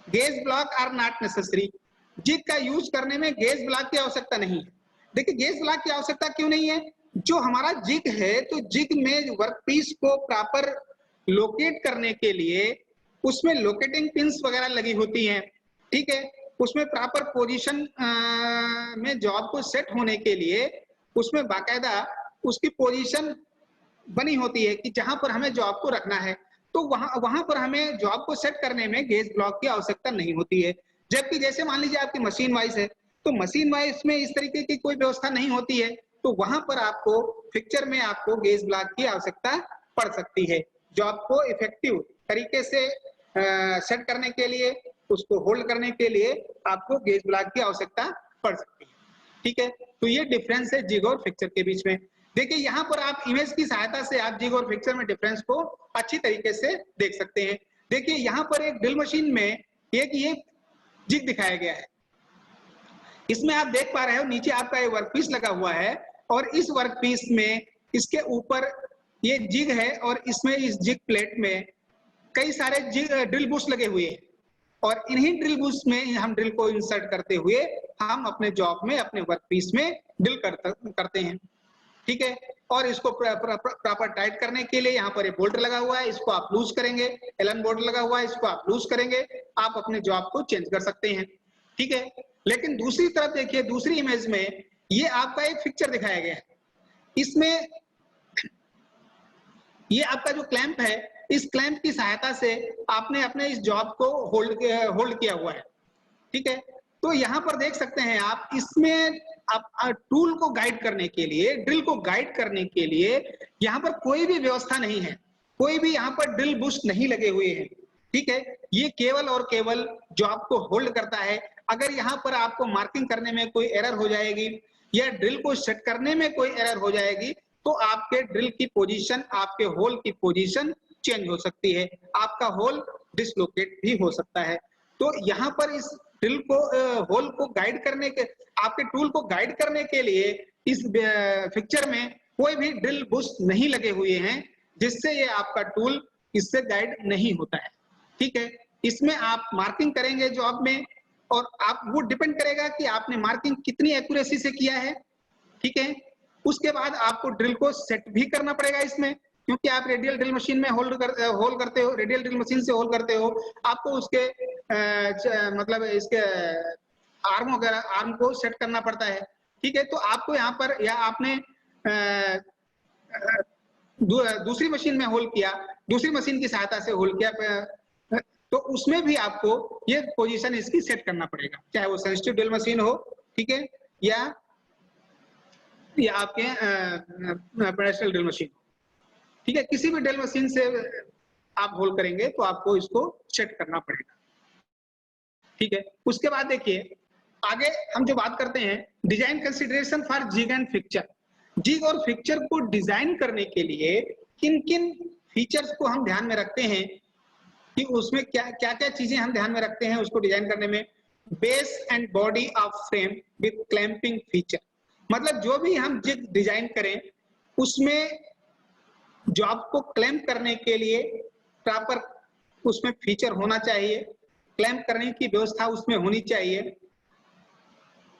Gauge block are not necessary. Jig का यूज करने में गेज ब्लॉक की आवश्यकता नहीं है। देखिए, गेज ब्लॉक की आवश्यकता क्यों नहीं है? जो हमारा जिग है, तो जिग में वर्क पीस को प्रॉपर लोकेट करने के लिए उसमें लोकेटिंग पिन्स वगैरह लगी होती हैं। ठीक है। उसमें प्रॉपर पोजीशन में जॉब को सेट होने के लिए उसमें बाकायदा उसकी पोजीशन बनी होती है कि जहां पर हमें जॉब को रखना है, तो वहां पर हमें जॉब को सेट करने में गेज ब्लॉक की आवश्यकता नहीं होती है। जबकि जैसे मान लीजिए आपकी मशीन वाइज है, तो मशीन वाइज में इस तरीके की कोई व्यवस्था नहीं होती है, तो वहां पर आपको फिक्चर में आपको गेज ब्लॉक की आवश्यकता पड़ सकती है। जॉब को इफेक्टिव तरीके से सेट करने के लिए, उसको होल्ड करने के लिए आपको गेज ब्लॉक की आवश्यकता पड़ सकती है। ठीक है। तो ये डिफरेंस है जिग और फिक्चर के बीच में। देखिए, यहाँ पर आप इमेज की सहायता से आप जिग और फिक्चर में डिफरेंस को अच्छी तरीके से देख सकते हैं। देखिए, यहाँ पर एक ड्रिल मशीन में एक ये जिग दिखाया गया है। इसमें आप देख पा रहे हो नीचे आपका ये वर्कपीस लगा हुआ है और इस वर्कपीस में इसके ऊपर ये जिग है और इसमें इस जिग प्लेट में कई सारे ड्रिल बुश लगे हुए हैं और इन्हीं ड्रिल बुश में हम ड्रिल को इंसर्ट करते हुए हम अपने जॉब में, अपने वर्कपीस में ड्रिल करते हैं। ठीक है। और इसको प्रॉपर टाइट करने के लिए यहाँ पर एक बोल्ट लगा हुआ है, इसको आप लूज करेंगे। एलन बोल्ट लगा हुआ है, इसको आप लूज करेंगे, आप अपने जॉब को चेंज कर सकते हैं। ठीक है। लेकिन दूसरी तरफ देखिए, दूसरी इमेज में ये आपका एक फिक्चर दिखाया गया है। इसमें ये आपका जो क्लैंप है, इस क्लैंप की सहायता से आपने अपने इस जॉब को होल्ड किया हुआ है। ठीक है। तो यहाँ पर देख सकते हैं आप, इसमें आप टूल को गाइड करने के लिए, ड्रिल को गाइड करने के लिए यहाँ पर कोई भी व्यवस्था नहीं है, कोई भी यहाँ पर ड्रिल बुश नहीं लगे हुए हैं, ठीक है। ये केवल और केवल जो आपको होल्ड करता है। अगर यहाँ पर आपको मार्किंग करने में कोई एरर हो जाएगी या ड्रिल को सेट करने में कोई एरर हो जाएगी तो आपके ड्रिल की पोजीशन, आपके होल की पोजीशन चेंज हो सकती है, आपका होल डिसलोकेट भी हो सकता है। तो यहाँ पर इस ड्रिल को होल को गाइड करने के, आपके टूल को गाइड करने के लिए इस पिक्चर में कोई भी ड्रिल बुश नहीं लगे हुए हैं, जिससे ये आपका टूल इससे गाइड नहीं होता है, ठीक है। इसमें आप मार्किंग करेंगे जॉब में और आप वो डिपेंड करेगा कि आपने मार्किंग कितनी एक्यूरेसी से किया है, ठीक है। उसके बाद आपको ड्रिल को सेट भी करना पड़ेगा इसमें, क्योंकि आप रेडियल ड्रिल मशीन में होल करते हो, रेडियल ड्रिल मशीन से होल करते हो, आपको उसके मतलब इसके आर्म वगैरह, आर्म को सेट करना पड़ता है, ठीक है। तो आपको यहाँ पर, या आपने दूसरी मशीन में होल किया, दूसरी मशीन की सहायता से होल किया, तो उसमें भी आपको ये पोजीशन इसकी सेट करना पड़ेगा, चाहे वो सेंसिटिव ड्रिल मशीन हो, ठीक है, या आपके पेडेस्ट्रियल ड्रिल मशीन, ठीक है। किसी भी ड्रिल मशीन से आप होल करेंगे तो आपको इसको सेट करना पड़ेगा, ठीक है। उसके बाद देखिए आगे हम जो बात करते हैं, design consideration for jig and fixture. Jig और फिक्चर को डिजाइन करने के लिए किन किन फीचर्स को हम ध्यान में रखते हैं, कि उसमें क्या क्या चीजें हम ध्यान में रखते हैं उसको डिजाइन करने में। Base and body of frame with clamping feature, मतलब जो भी हम जिग डिजाइन करें उसमें जॉब को क्लैंप करने के लिए प्रॉपर उसमें फीचर होना चाहिए, क्लैंप करने की व्यवस्था उसमें होनी चाहिए।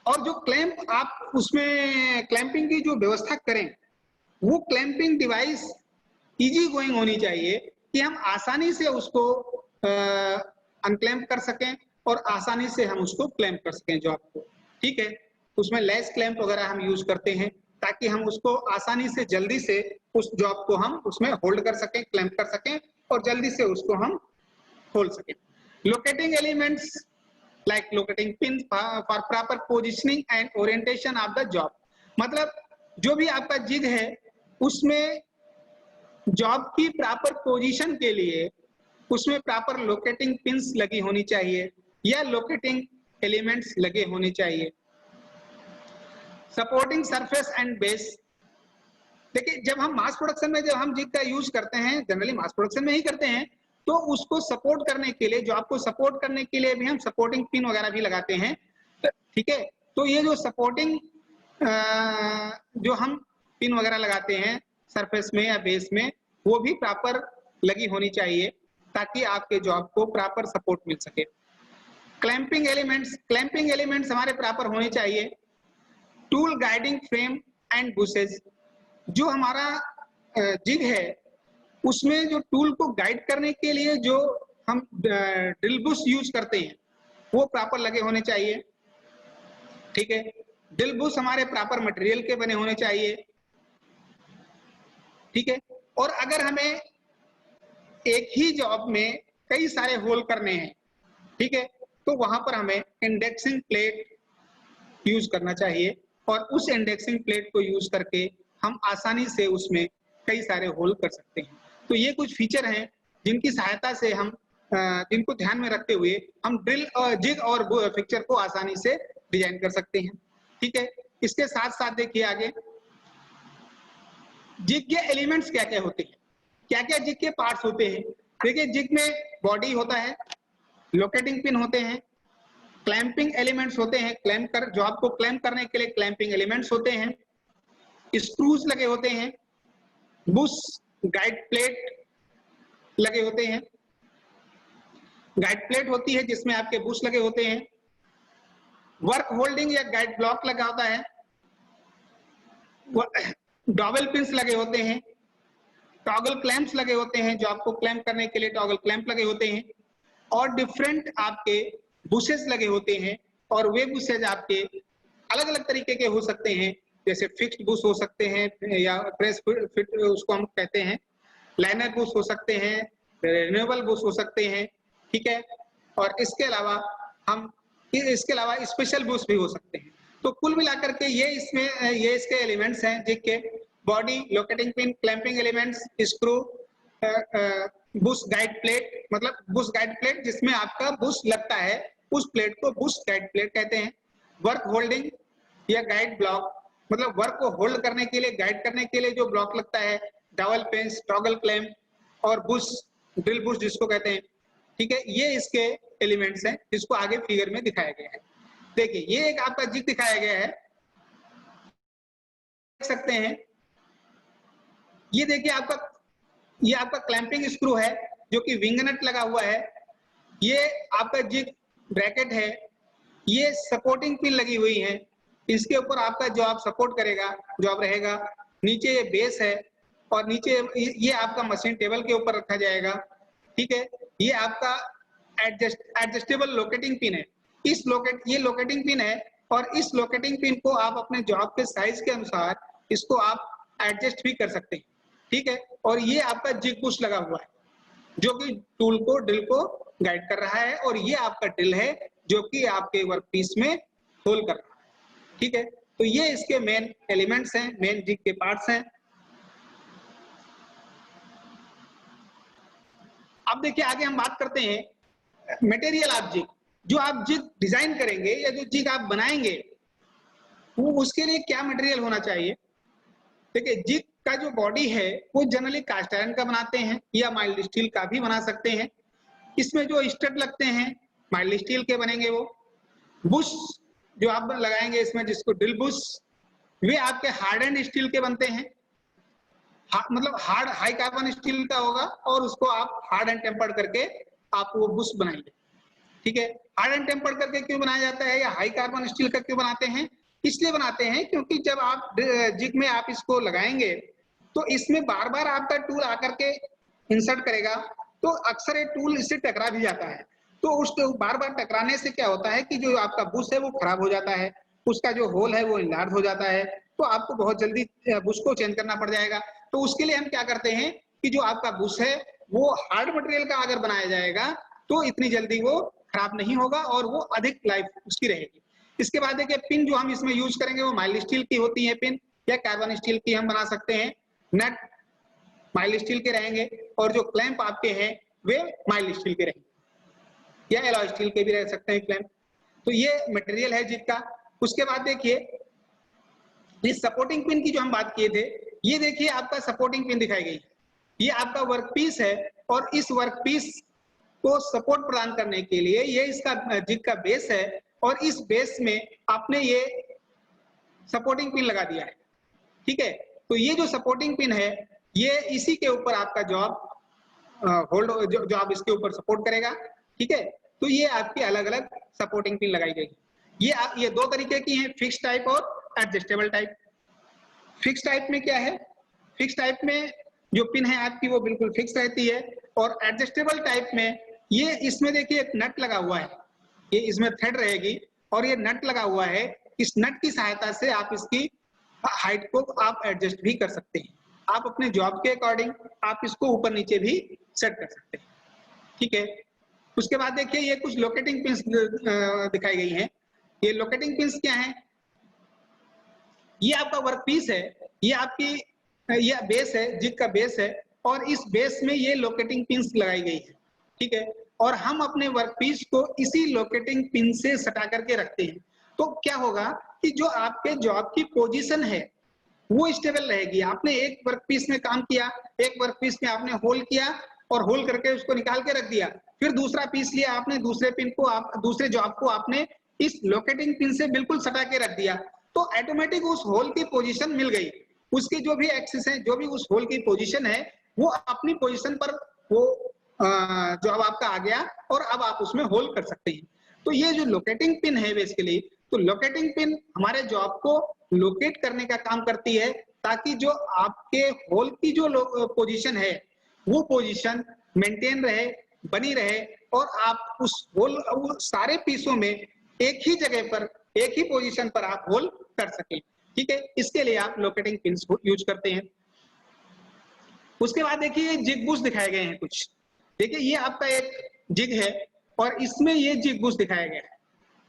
और जो क्लैंप आप उसमें क्लैंपिंग की जो व्यवस्था करें, वो क्लैंपिंग डिवाइस इजी गोइंग होनी चाहिए, कि हम आसानी से उसको अनक्लैंप कर सकें और आसानी से हम उसको क्लैंप कर सकें जॉब को, ठीक है। उसमें लेस क्लैंप वगैरह हम यूज करते हैं ताकि हम उसको आसानी से, जल्दी से उस जॉब को हम उसमें होल्ड कर सकें, क्लैंप कर सकें और जल्दी से उसको हम खोल सकें। Locating elements like locating pin for proper positioning and orientation of the job, मतलब जो भी आपका जिग है उसमें जॉब की प्रॉपर पोजीशन के लिए उसमें प्रॉपर लोकेटिंग पिन्स लगी होनी चाहिए या लोकेटिंग एलिमेंट्स लगे होने चाहिए। सपोर्टिंग सरफेस एंड बेस, देखिए जब हम मास प्रोडक्शन में, जब हम जिग का यूज करते हैं, जनरली मास प्रोडक्शन में ही करते हैं, तो उसको सपोर्ट करने के लिए, जॉब को सपोर्ट करने के लिए भी हम सपोर्टिंग पिन वगैरह भी लगाते हैं, ठीक है। तो ये जो सपोर्टिंग जो हम पिन वगैरह लगाते हैं सरफेस में या बेस में, वो भी प्रॉपर लगी होनी चाहिए ताकि आपके जॉब को प्रॉपर सपोर्ट मिल सके। क्लैंपिंग एलिमेंट्स हमारे प्रॉपर होने चाहिए। Tool guiding frame and bushes, जो हमारा जिग है उसमें जो टूल को गाइड करने के लिए जो हम ड्रिल बुश यूज करते हैं वो प्रॉपर लगे होने चाहिए, ठीक है। ड्रिल बुश हमारे प्रॉपर मटेरियल के बने होने चाहिए, ठीक है। और अगर हमें एक ही जॉब में कई सारे होल करने हैं, ठीक है, तो वहां पर हमें इंडेक्सिंग प्लेट यूज करना चाहिए और उस इंडेक्सिंग प्लेट को यूज करके हम आसानी से उसमें कई सारे होल कर सकते हैं। तो ये कुछ फीचर हैं जिनकी सहायता से हम, जिनको ध्यान में रखते हुए हम ड्रिल जिग और फिक्चर को आसानी से डिजाइन कर सकते हैं, ठीक है। इसके साथ साथ देखिए आगे जिग के एलिमेंट्स क्या क्या होते हैं, क्या क्या जिग के पार्ट्स होते हैं। देखिए जिग में बॉडी होता है, लोकेटिंग पिन होते हैं, क्लैंपिंग एलिमेंट्स होते हैं, क्लैंप कर जॉब को क्लैंप करने के लिए क्लैंपिंग एलिमेंट्स होते हैं, स्क्रूज लगे होते हैं, बुश गाइड प्लेट लगे होते हैं, गाइड प्लेट होती है जिसमें आपके बुश लगे होते हैं, वर्क होल्डिंग या गाइड ब्लॉक लगा होता है, डॉबल पिन्स लगे होते हैं, टॉगल क्लैंप्स लगे होते हैं, जो आपको क्लैंप करने के लिए टॉगल क्लैंप लगे होते हैं, और डिफरेंट आपके बुशेस लगे होते हैं। और वे बुशेज आपके अलग अलग तरीके के हो सकते हैं, जैसे फिक्स्ड बुश हो सकते हैं या प्रेस फिट उसको हम कहते हैं, लाइनर बुश हो सकते हैं, रिन्यूएबल बुश हो सकते हैं, ठीक है। और इसके अलावा स्पेशल बुश भी हो सकते हैं। तो कुल मिलाकर के ये इसके एलिमेंट्स हैं जिग के। Body, locating pin, clamping elements, screw, Bush guide plate, मतलब बुश गाइड प्लेट जिसमें आपका बुश लगता है, उस प्लेट को बुश गाइड प्लेट कहते हैं। वर्क होल्डिंग या गाइड ब्लॉक, मतलब वर्क को होल्ड करने के लिए, गाइड करने के लिए जो ब्लॉक लगता है, डबल पेंस, टॉगल क्लैंप और बुश, ड्रिल बुश जिसको कहते हैं। ठीक है, ये इसके एलिमेंट्स हैं जिसको आगे फिगर में दिखाया गया है। देखिए ये एक आपका जिग दिखाया गया है, देख सकते हैं। ये देखिए ये आपका क्लैंपिंग स्क्रू है जो कि विंग नट लगा हुआ है। ये आपका जिग ब्रैकेट है। ये सपोर्टिंग पिन लगी हुई है, इसके ऊपर आपका जॉब सपोर्ट करेगा, जॉब रहेगा। नीचे ये बेस है और नीचे ये आपका मशीन टेबल के ऊपर रखा जाएगा। ठीक है, ये आपका एडजस्टेबल लोकेटिंग पिन है। ये लोकेटिंग पिन है और इस लोकेटिंग पिन को आप अपने जॉब के साइज के अनुसार इसको आप एडजस्ट भी कर सकते हैं। ठीक है, और ये आपका जिग बुश लगा हुआ है जो कि टूल को, ड्रिल को गाइड कर रहा है, और ये आपका ड्रिल है जो कि आपके वर्क पीस में होल कर रहा है। ठीक है, तो ये इसके मेन एलिमेंट्स हैं, मेन जिग के पार्ट्स हैं। अब देखिए आगे हम बात करते हैं मटेरियल ऑफ जिग। जो आप जिग डिजाइन करेंगे या जो जिग आप बनाएंगे वो उसके लिए क्या मटेरियल होना चाहिए। देखिए जिग का जो बॉडी है वो जनरली कास्ट आयरन का बनाते हैं या माइल्ड स्टील का भी बना सकते हैं। इसमें जो स्टड लगते हैं माइल्ड स्टील के बनेंगे। वो बुश जो आप लगाएंगे इसमें, जिसको ड्रिल बुश, वे आपके हार्ड एंड स्टील के बनते हैं। मतलब हार्ड हाई कार्बन स्टील का होगा और उसको आप हार्ड एंड टेम्पर्ड करके आप वो बुश बनाएंगे। ठीक है, हार्ड एंड टेम्पर्ड करके क्यों बनाया जाता है या हाई कार्बन स्टील का क्यों बनाते हैं? इसलिए बनाते हैं क्योंकि जब आप जिग में आप इसको लगाएंगे तो इसमें बार बार आपका टूल आकर के इंसर्ट करेगा, तो अक्सर ये टूल इससे टकरा भी जाता है। तो उस बार बार टकराने से क्या होता है कि जो आपका बुश है वो खराब हो जाता है, उसका जो होल है वो इनलार्ज हो जाता है, तो आपको बहुत जल्दी बुश को चेंज करना पड़ जाएगा। तो उसके लिए हम क्या करते हैं कि जो आपका बुश है वो हार्ड मटेरियल का अगर बनाया जाएगा तो इतनी जल्दी वो खराब नहीं होगा और वो अधिक लाइफ उसकी रहेगी। इसके बाद देखिए पिन जो हम इसमें यूज करेंगे वो माइल्ड स्टील की होती है पिन, या कार्बन स्टील की हम बना सकते हैं। नट माइल्ड स्टील के रहेंगे और जो क्लैंप आपके हैं वे माइल्ड स्टील के रहेंगे या एलॉय स्टील के भी रह सकते हैं क्लैंप। तो ये मटेरियल है जिग का। उसके बाद देखिए इस सपोर्टिंग पिन की जो हम बात किए थे, ये देखिए आपका सपोर्टिंग पिन दिखाई गई। ये आपका वर्क पीस है और इस वर्क पीस को सपोर्ट प्रदान करने के लिए ये इसका जिग का बेस है और इस बेस में आपने ये सपोर्टिंग पिन लगा दिया है। ठीक है, तो ये जो सपोर्टिंग पिन है ये इसी के ऊपर आपका जॉब होल्ड जो आप इसके ऊपर सपोर्ट करेगा। ठीक है, तो ये आपकी अलग अलग सपोर्टिंग पिन लगाई गई। ये दो तरीके की हैं, फिक्स टाइप और एडजस्टेबल टाइप। फिक्स टाइप में क्या है, फिक्स टाइप में जो पिन है आपकी वो बिल्कुल फिक्स रहती है, और एडजस्टेबल टाइप में ये इसमें देखिए एक नट लगा हुआ है, ये इसमें थ्रेड रहेगी और ये नट लगा हुआ है। इस नट की सहायता से आप इसकी हाइट को आप एडजस्ट भी कर सकते हैं। आप अपने जॉब के अकॉर्डिंग आप इसको ऊपर नीचे भी सेट कर सकते हैं। ठीक है, उसके बाद देखिए ये कुछ लोकेटिंग पिन्स दिखाई गई हैं। ये लोकेटिंग पिन्स क्या हैं? ये आपका वर्क पीस है, ये आपकी ये बेस है, जिग का बेस है और इस बेस में ये लोकेटिंग पिन्स लगाई गई है। ठीक है, और हम अपने वर्क पीस को इसी लोकेटिंग पिन से सटा करके रखते हैं। तो क्या होगा कि जो आपके जॉब की पोजीशन है वो स्टेबल रहेगी। आपने एक वर्क पीस में काम किया, एक वर्क पीस में आपने होल किया और होल करके उसको निकाल के रख दिया, फिर दूसरा पीस लिया आपने, दूसरे पिन को आप दूसरे जॉब को आपने इस लोकेटिंग पिन से बिल्कुल सटा के रख दिया, तो ऑटोमेटिक उस होल की पोजीशन मिल गई। उसकी जो भी एक्सिस है, जो भी उस होल की पोजीशन है वो अपनी पोजीशन पर वो जॉब आपका आ गया और अब आप उसमें होल कर सकते हैं। तो ये जो लोकेटिंग पिन है बेसिकली, तो लोकेटिंग पिन हमारे जॉब को लोकेट करने का काम करती है ताकि जो आपके होल की जो पोजीशन है वो पोजीशन मेंटेन रहे, बनी रहे और आप उस होल सारे पीसों में एक ही जगह पर, एक ही पोजीशन पर आप होल कर सकें। ठीक है, इसके लिए आप लोकेटिंग पिन्स को यूज करते हैं। उसके बाद देखिए जिग बुश दिखाए गए हैं कुछ। देखिए ये आपका एक जिग है और इसमें ये जिग बुश दिखाया गया है।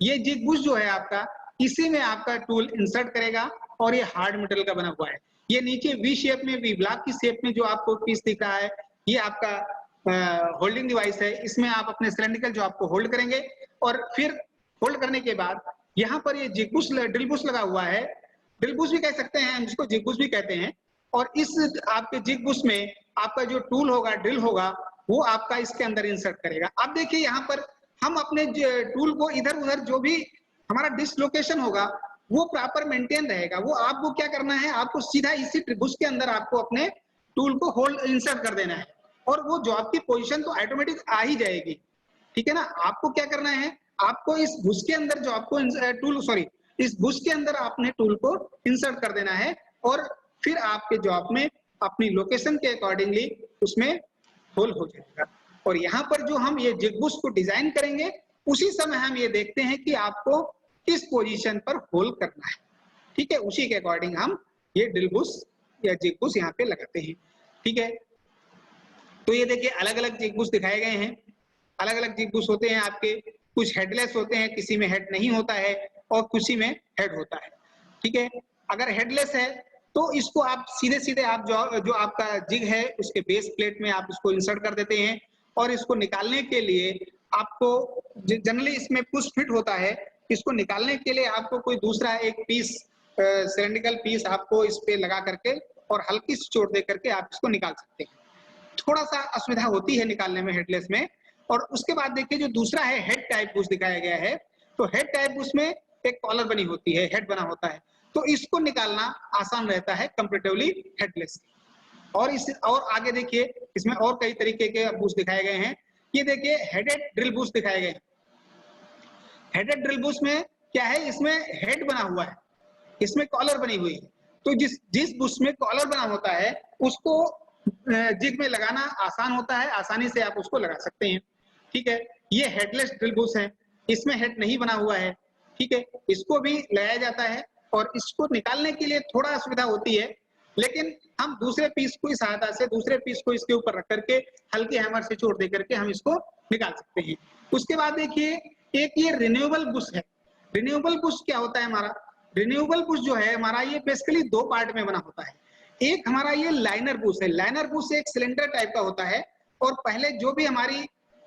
ये जिग बुश जो है आपका, इसी में आपका टूल इंसर्ट करेगा और ये हार्ड मटेरियल का बना हुआ है। ये नीचे वी शेप में, वी ब्लॉक की शेप में जो आपको पीस दिख रहा है, ये आपका होल्डिंग डिवाइस है। इसमें आप अपने सिलेंड्रिकल जो आपको होल्ड करेंगे और फिर होल्ड करने के बाद यहाँ पर ये जिग बुश, ड्रिल बुश लगा हुआ है। ड्रिल बुश भी कह सकते हैं, हम इसको जिग बुश भी कहते हैं। और इस आपके जिग बुश में आपका जो टूल होगा, ड्रिल होगा, वो आपका इसके अंदर इंसर्ट करेगा। अब देखिए यहाँ पर हम अपने टूल को इधर उधर जो भी हमारा डिसलोकेशन होगा वो प्रॉपर मेंटेन रहेगा। वो आपको क्या करना है, आपको सीधा इसी बुश के अंदर आपको अपने टूल को होल्ड इंसर्ट कर देना है और वो जो आपकी पोजीशन तो ऑटोमेटिक आ ही जाएगी। ठीक है ना। आपको क्या करना है, आपको इस बुश के अंदर जो आपको टूल इस बुश के अंदर आपने टूल को इंसर्ट कर देना है और फिर आपके जॉब में अपनी लोकेशन के अकॉर्डिंगली उसमें होल हो जाएगा। और यहाँ पर जो हम ये जिग बुश को डिजाइन करेंगे उसी समय हम ये देखते हैं कि आपको किस पोजीशन पर होल करना है। ठीक है, उसी के अकॉर्डिंग हम ये ड्रिल बुश या जिग बुश यहाँ पे लगाते हैं। ठीक है, तो ये देखिए अलग अलग जिग बुश दिखाए गए हैं। अलग अलग जिग बुश होते हैं आपके, कुछ हेडलेस होते हैं, किसी में हेड नहीं होता है और किसी में हेड होता है। ठीक है, अगर हेडलेस है तो इसको आप सीधे सीधे आप जो आपका जिग है उसके बेस प्लेट में आप इसको इंसर्ट कर देते हैं और इसको निकालने के लिए आपको जनरली इसमें पुश फिट होता है। इसको निकालने के लिए आपको कोई दूसरा एक पीस, सिलेंड्रिकल पीस आपको इस पे लगा करके और हल्की सी चोट दे करके आप इसको निकाल सकते हैं। थोड़ा सा असुविधा होती है निकालने में हेडलेस में। और उसके बाद देखिए जो दूसरा है हेड टाइप बुश दिखाया गया है, तो हेड टाइप बुश में एक कॉलर बनी होती है, हेड बना होता है, तो इसको निकालना आसान रहता है कंपैरेटिवली हेडलेस। और आगे देखिए इसमें और कई तरीके के बुश दिखाए गए हैं। ये देखिए हेडेड ड्रिल बुश दिखाए गए हैं। हेडेड ड्रिल बुश में क्या है, इसमें हेड बना हुआ है, इसमें कॉलर बनी हुई है। तो जिस बुश में कॉलर बना होता है उसको जिग में लगाना आसान होता है, आसानी से आप उसको लगा सकते हैं। ठीक है, ये हेडलेस ड्रिल बुश है, इसमें हेड नहीं बना हुआ है। ठीक है, इसको भी लगाया जाता है और इसको निकालने के लिए थोड़ा असुविधा होती है, लेकिन हम दूसरे पीस की सहायता से दूसरे पीस को इसके ऊपर रख करके हल्के हैमर से चोट दे करके हम इसको निकाल सकते हैं। उसके बाद देखिए एक ये रिन्यूएबल बुश है। रिन्यूएबल बुश क्या होता है हमारा, रिन्यूएबल बुश जो है हमारा ये बेसिकली दो पार्ट में बना होता है। एक हमारा ये लाइनर बुश है। लाइनर बुश एक सिलेंडर टाइप का होता है और पहले जो भी हमारी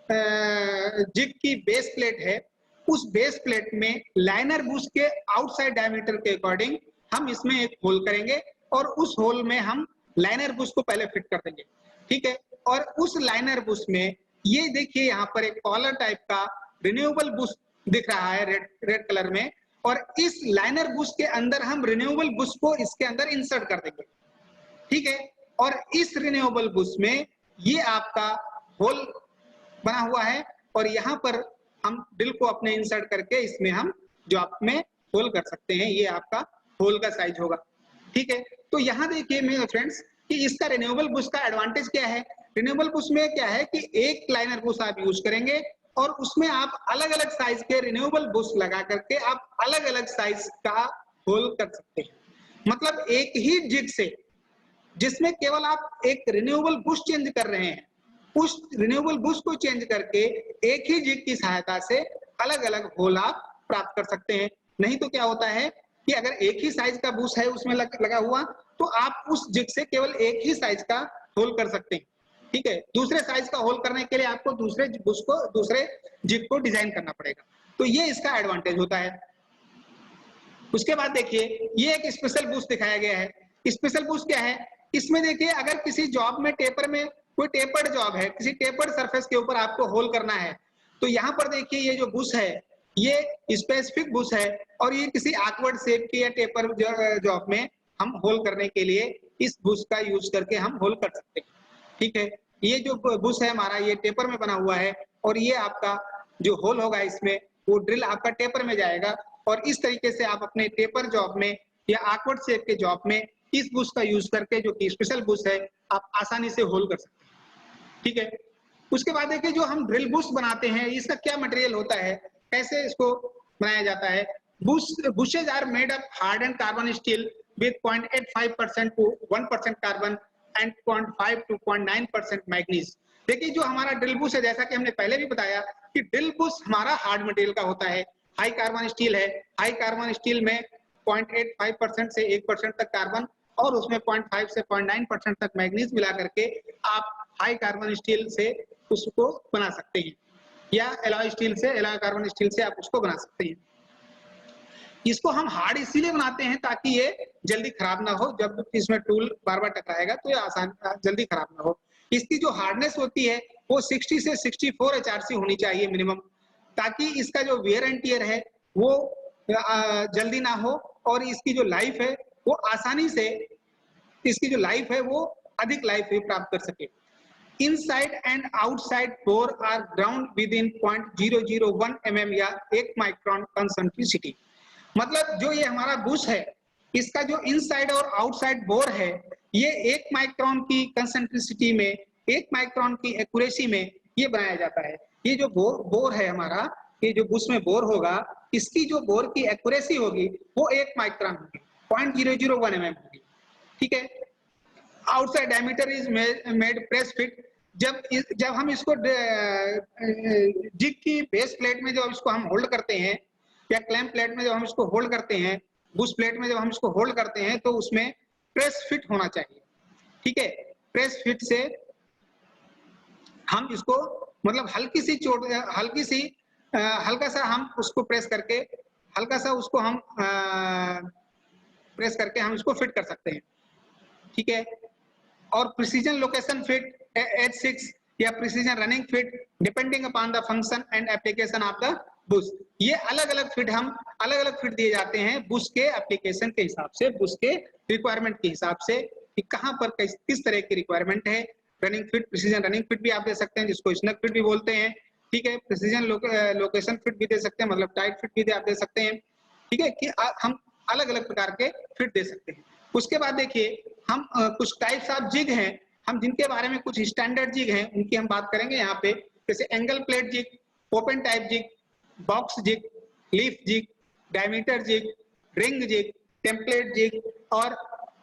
जिग की बेस प्लेट है उस बेस प्लेट में लाइनर बुश के आउटसाइड डायमीटर के अकॉर्डिंग हम इसमें एक होल करेंगे और उस होल में हम लाइनर बुश को पहले फिट कर देंगे। ठीक है, और उस लाइनर बुश में ये देखिए यहाँ पर एक कॉलर टाइप का रिन्यूएबल बुश दिख रहा है रेड कलर में, और इस लाइनर बुश के अंदर हम रिन्यूएबल बुश को इसके अंदर इंसर्ट कर देंगे। ठीक है, और इस रिन्यूएबल बुश में ये आपका होल बना हुआ है और यहाँ पर हम ड्रिल को अपने इंसर्ट करके इसमें हम जॉब में होल कर सकते हैं। ये आपका होल का साइज होगा। ठीक है, तो यहाँ देखिए मेरे फ्रेंड्स कि इसका रिन्यूएबल बुश का एडवांटेज क्या है। रिन्यूएबल बुश में क्या है कि एक लाइनर बुश आप यूज करेंगे और उसमें आप अलग अलग साइज के रिन्यूएबल बुश लगा करके आप अलग अलग साइज का होल कर सकते हैं। मतलब एक ही जिग से जिसमें केवल आप एक रिन्यूएबल बुश चेंज कर रहे हैं, उस रिन्यूएबल बुश को चेंज करके एक ही जिग की सहायता से अलग अलग होल आप प्राप्त कर सकते हैं। नहीं तो क्या होता है कि अगर एक ही साइज का बुश है उसमें लगा हुआ तो आप उस जिग से केवल एक ही साइज का होल कर सकते हैं। ठीक है, दूसरे साइज का होल करने के लिए आपको दूसरे बुश को, दूसरे जिग को डिजाइन करना पड़ेगा। तो ये इसका एडवांटेज होता है। उसके बाद देखिए ये एक स्पेशल बुश दिखाया गया है। स्पेशल बुश क्या है, इसमें देखिए अगर किसी जॉब में टेपर में कोई टेपर्ड जॉब है, किसी टेपर्ड सरफेस के ऊपर आपको होल करना है, तो यहाँ पर देखिए ये जो बुश है ये स्पेसिफिक बुश है और ये किसी ऑकवर्ड शेप की या टेपर जॉब में हम होल करने के लिए इस बुश का यूज करके हम होल कर सकते हैं। ठीक है, ये जो बुश है हमारा ये टेपर में बना हुआ है और ये आपका जो होल होगा इसमें वो ड्रिल आपका टेपर में जाएगा और इस तरीके से आप अपने टेपर जॉब में या ऑकवर्ड शेप के जॉब में इस बुश का यूज करके, जो कि स्पेशल बुश है, आप आसानी से होल कर सकते हैं। ठीक है, उसके बाद देखिए जो हम ड्रिल बुश बनाते हैं इसका क्या मटेरियल होता है, कैसे इसको बनाया जाता है। Bushes are made of hardened carbon steel with 0.85% to 1% carbon and 0.5 to 0.9% manganese. देखिए जो हमारा ड्रिल बुश है, जैसा कि हमने पहले भी बताया कि ड्रिल बुश हमारा हार्ड मटेरियल का होता है, हाई कार्बन स्टील है, हाई कार्बन स्टील में 0.85% से 1% तक कार्बन और उसमें 0.5 से 0.9% तक मैग्नीज मिला करके आप हाई कार्बन स्टील से उसको बना सकते हैं, या एलॉय स्टील से, एलॉय कार्बन स्टील से आप उसको बना सकते हैं। इसको हम हार्ड इसीलिए बनाते हैं ताकि ये जल्दी खराब ना हो, जब इसमें टूल बार बार टकराएगा तो ये आसान जल्दी खराब ना हो। इसकी जो हार्डनेस होती है वो 60 से 64 HRC होनी चाहिए मिनिमम, ताकि इसका जो वेयर एंड टियर है वो जल्दी ना हो और इसकी जो लाइफ है वो आसानी से, इसकी जो लाइफ है वो अधिक लाइफ प्राप्त कर सके। Inside and outside bore are ground within 0.001 mm या 1 माइक्रोन कंसेंट्रिसिटी। मतलब जो ये हमारा बुश है, इसका जो इनसाइड और आउटसाइड बोर है, ये 1 माइक्रोन की कंसेंट्रिसिटी में, 1 माइक्रोन की एक्यूरेसी में ये बनाया जाता है। ये जो बोर है हमारा, ये जो बुश में बोर होगा, इसकी जो बोर की एक्यूरेसी होगी वो 1 माइक्रोन होगी, 0.001 mm होगी, ठीक है। Outside diameter is made press fit. जब हम इसको जिग की बेस प्लेट में जब इसको हम होल्ड करते हैं, या क्लैंप प्लेट में जब हम इसको होल्ड करते हैं, बुश प्लेट में जब हम इसको होल्ड करते हैं, तो उसमें प्रेस फिट होना चाहिए, ठीक है। प्रेस फिट से हम इसको मतलब हल्की सी चोट, हल्की सी हल्का सा हम उसको प्रेस करके, हल्का सा उसको हम प्रेस करके हम इसको फिट कर सकते हैं, ठीक है। और प्रिसीजन लोकेशन फिट H6 या precision running fit depending upon the function and application of the Bush. ये अलग अलग फिट, हम अलग अलग फिट दिए जाते हैं बुश के एप्लीकेशन के हिसाब से, बुश के रिक्वायरमेंट के हिसाब से कि कहां पर किस तरह की रिक्वायरमेंट है। Running fit, precision running fit भी आप दे सकते हैं, जिसको स्नग फिट भी बोलते हैं, ठीक है। प्रिसीजन लोकेशन फिट भी दे सकते हैं, मतलब टाइट फिट भी आप दे सकते हैं, ठीक है, कि हम अलग अलग प्रकार के फिट दे सकते हैं। उसके बाद देखिए हम कुछ टाइप्स ऑफ जिग हैं, हम जिनके बारे में कुछ स्टैंडर्ड जिग हैं उनकी हम बात करेंगे यहाँ पे, जैसे angle plate jig, open type jig, box jig, leaf jig, diameter jig, ring jig, template jig और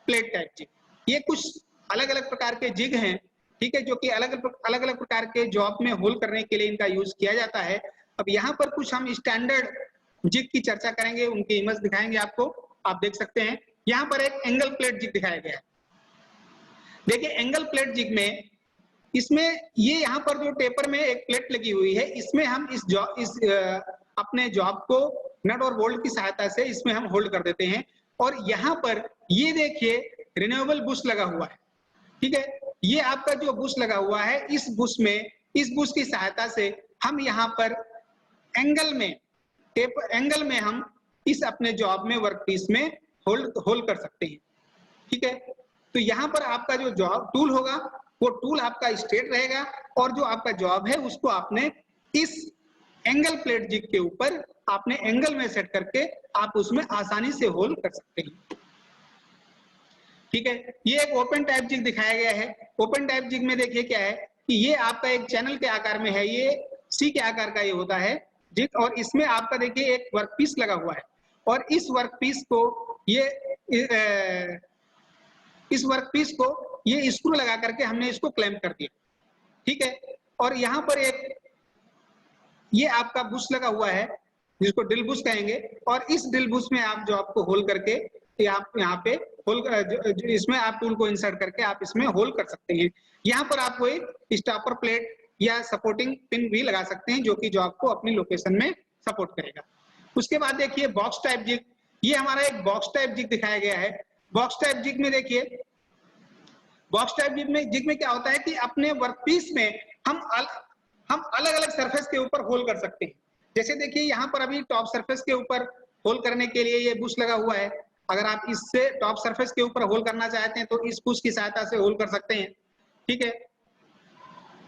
प्लेट टाइप जिग। ये कुछ अलग अलग प्रकार के जिग हैं, ठीक है, जो कि अलग अलग प्रकार के जॉब में होल करने के लिए इनका यूज किया जाता है। अब यहाँ पर कुछ हम स्टैंडर्ड जिग की चर्चा करेंगे, उनकी इमेज दिखाएंगे आपको, आप देख सकते हैं। यहाँ पर एक एंगल प्लेट जिग दिखाया गया है। देखिए एंगल प्लेट जिग में, इसमें ये यहाँ पर जो टेपर में एक प्लेट लगी हुई है, इसमें हम अपने जॉब को नट और बोल्ट की सहायता से इसमें हम होल्ड कर देते हैं। और यहाँ पर ये देखिए रिन्यूएबल बुश लगा हुआ है, ठीक है। ये आपका जो बुश लगा हुआ है, इस बुश की सहायता से हम यहाँ पर एंगल में हम इस अपने जॉब में, वर्क पीस में होल्ड कर सकते हैं, ठीक है। तो यहाँ पर आपका जो जॉब टूल होगा वो टूल आपका स्ट्रेट रहेगा, और जो आपका जॉब है उसको आपने इस एंगल प्लेट जिग के ऊपर आपने एंगल में सेट करके आप उसमें आसानी से होल्ड कर सकते हैं, ठीक है। ये एक ओपन टाइप जिग दिखाया गया है। ओपन टाइप जिग में देखिए क्या है कि ये आपका एक चैनल के आकार में है, ये सी के आकार का ये होता है जिग, और इसमें आपका देखिए एक वर्क पीस लगा हुआ है, और इस वर्क पीस को ये स्क्रू लगा करके हमने इसको क्लैंप कर दिया, ठीक है। और यहाँ पर एक ये आपका बुश लगा हुआ है जिसको ड्रिल बुश कहेंगे, और इस ड्रिल बुश में आप जॉब को होल करके आप यहाँ पे इसमें आप टूल को इंसर्ट करके आप इसमें होल कर सकते हैं। यहाँ पर आप कोई स्टॉपर प्लेट या सपोर्टिंग पिन भी लगा सकते हैं जो कि जॉब को अपनी लोकेशन में सपोर्ट करेगा। उसके बाद देखिए बॉक्स टाइप जिग, ये हमारा एक बॉक्स टाइप जिग दिखाया गया है। बॉक्स टाइप जिग में देखिए, बॉक्स टाइप जिग में क्या होता है कि अपने वर्कपीस में हम अलग अलग सरफेस के ऊपर होल कर सकते हैं। जैसे देखिए यहाँ पर अभी टॉप सरफेस के ऊपर होल करने के लिए ये बुश लगा हुआ है, अगर आप इससे टॉप सरफेस के ऊपर होल करना चाहते हैं तो इस बुश की सहायता से होल कर सकते हैं, ठीक है।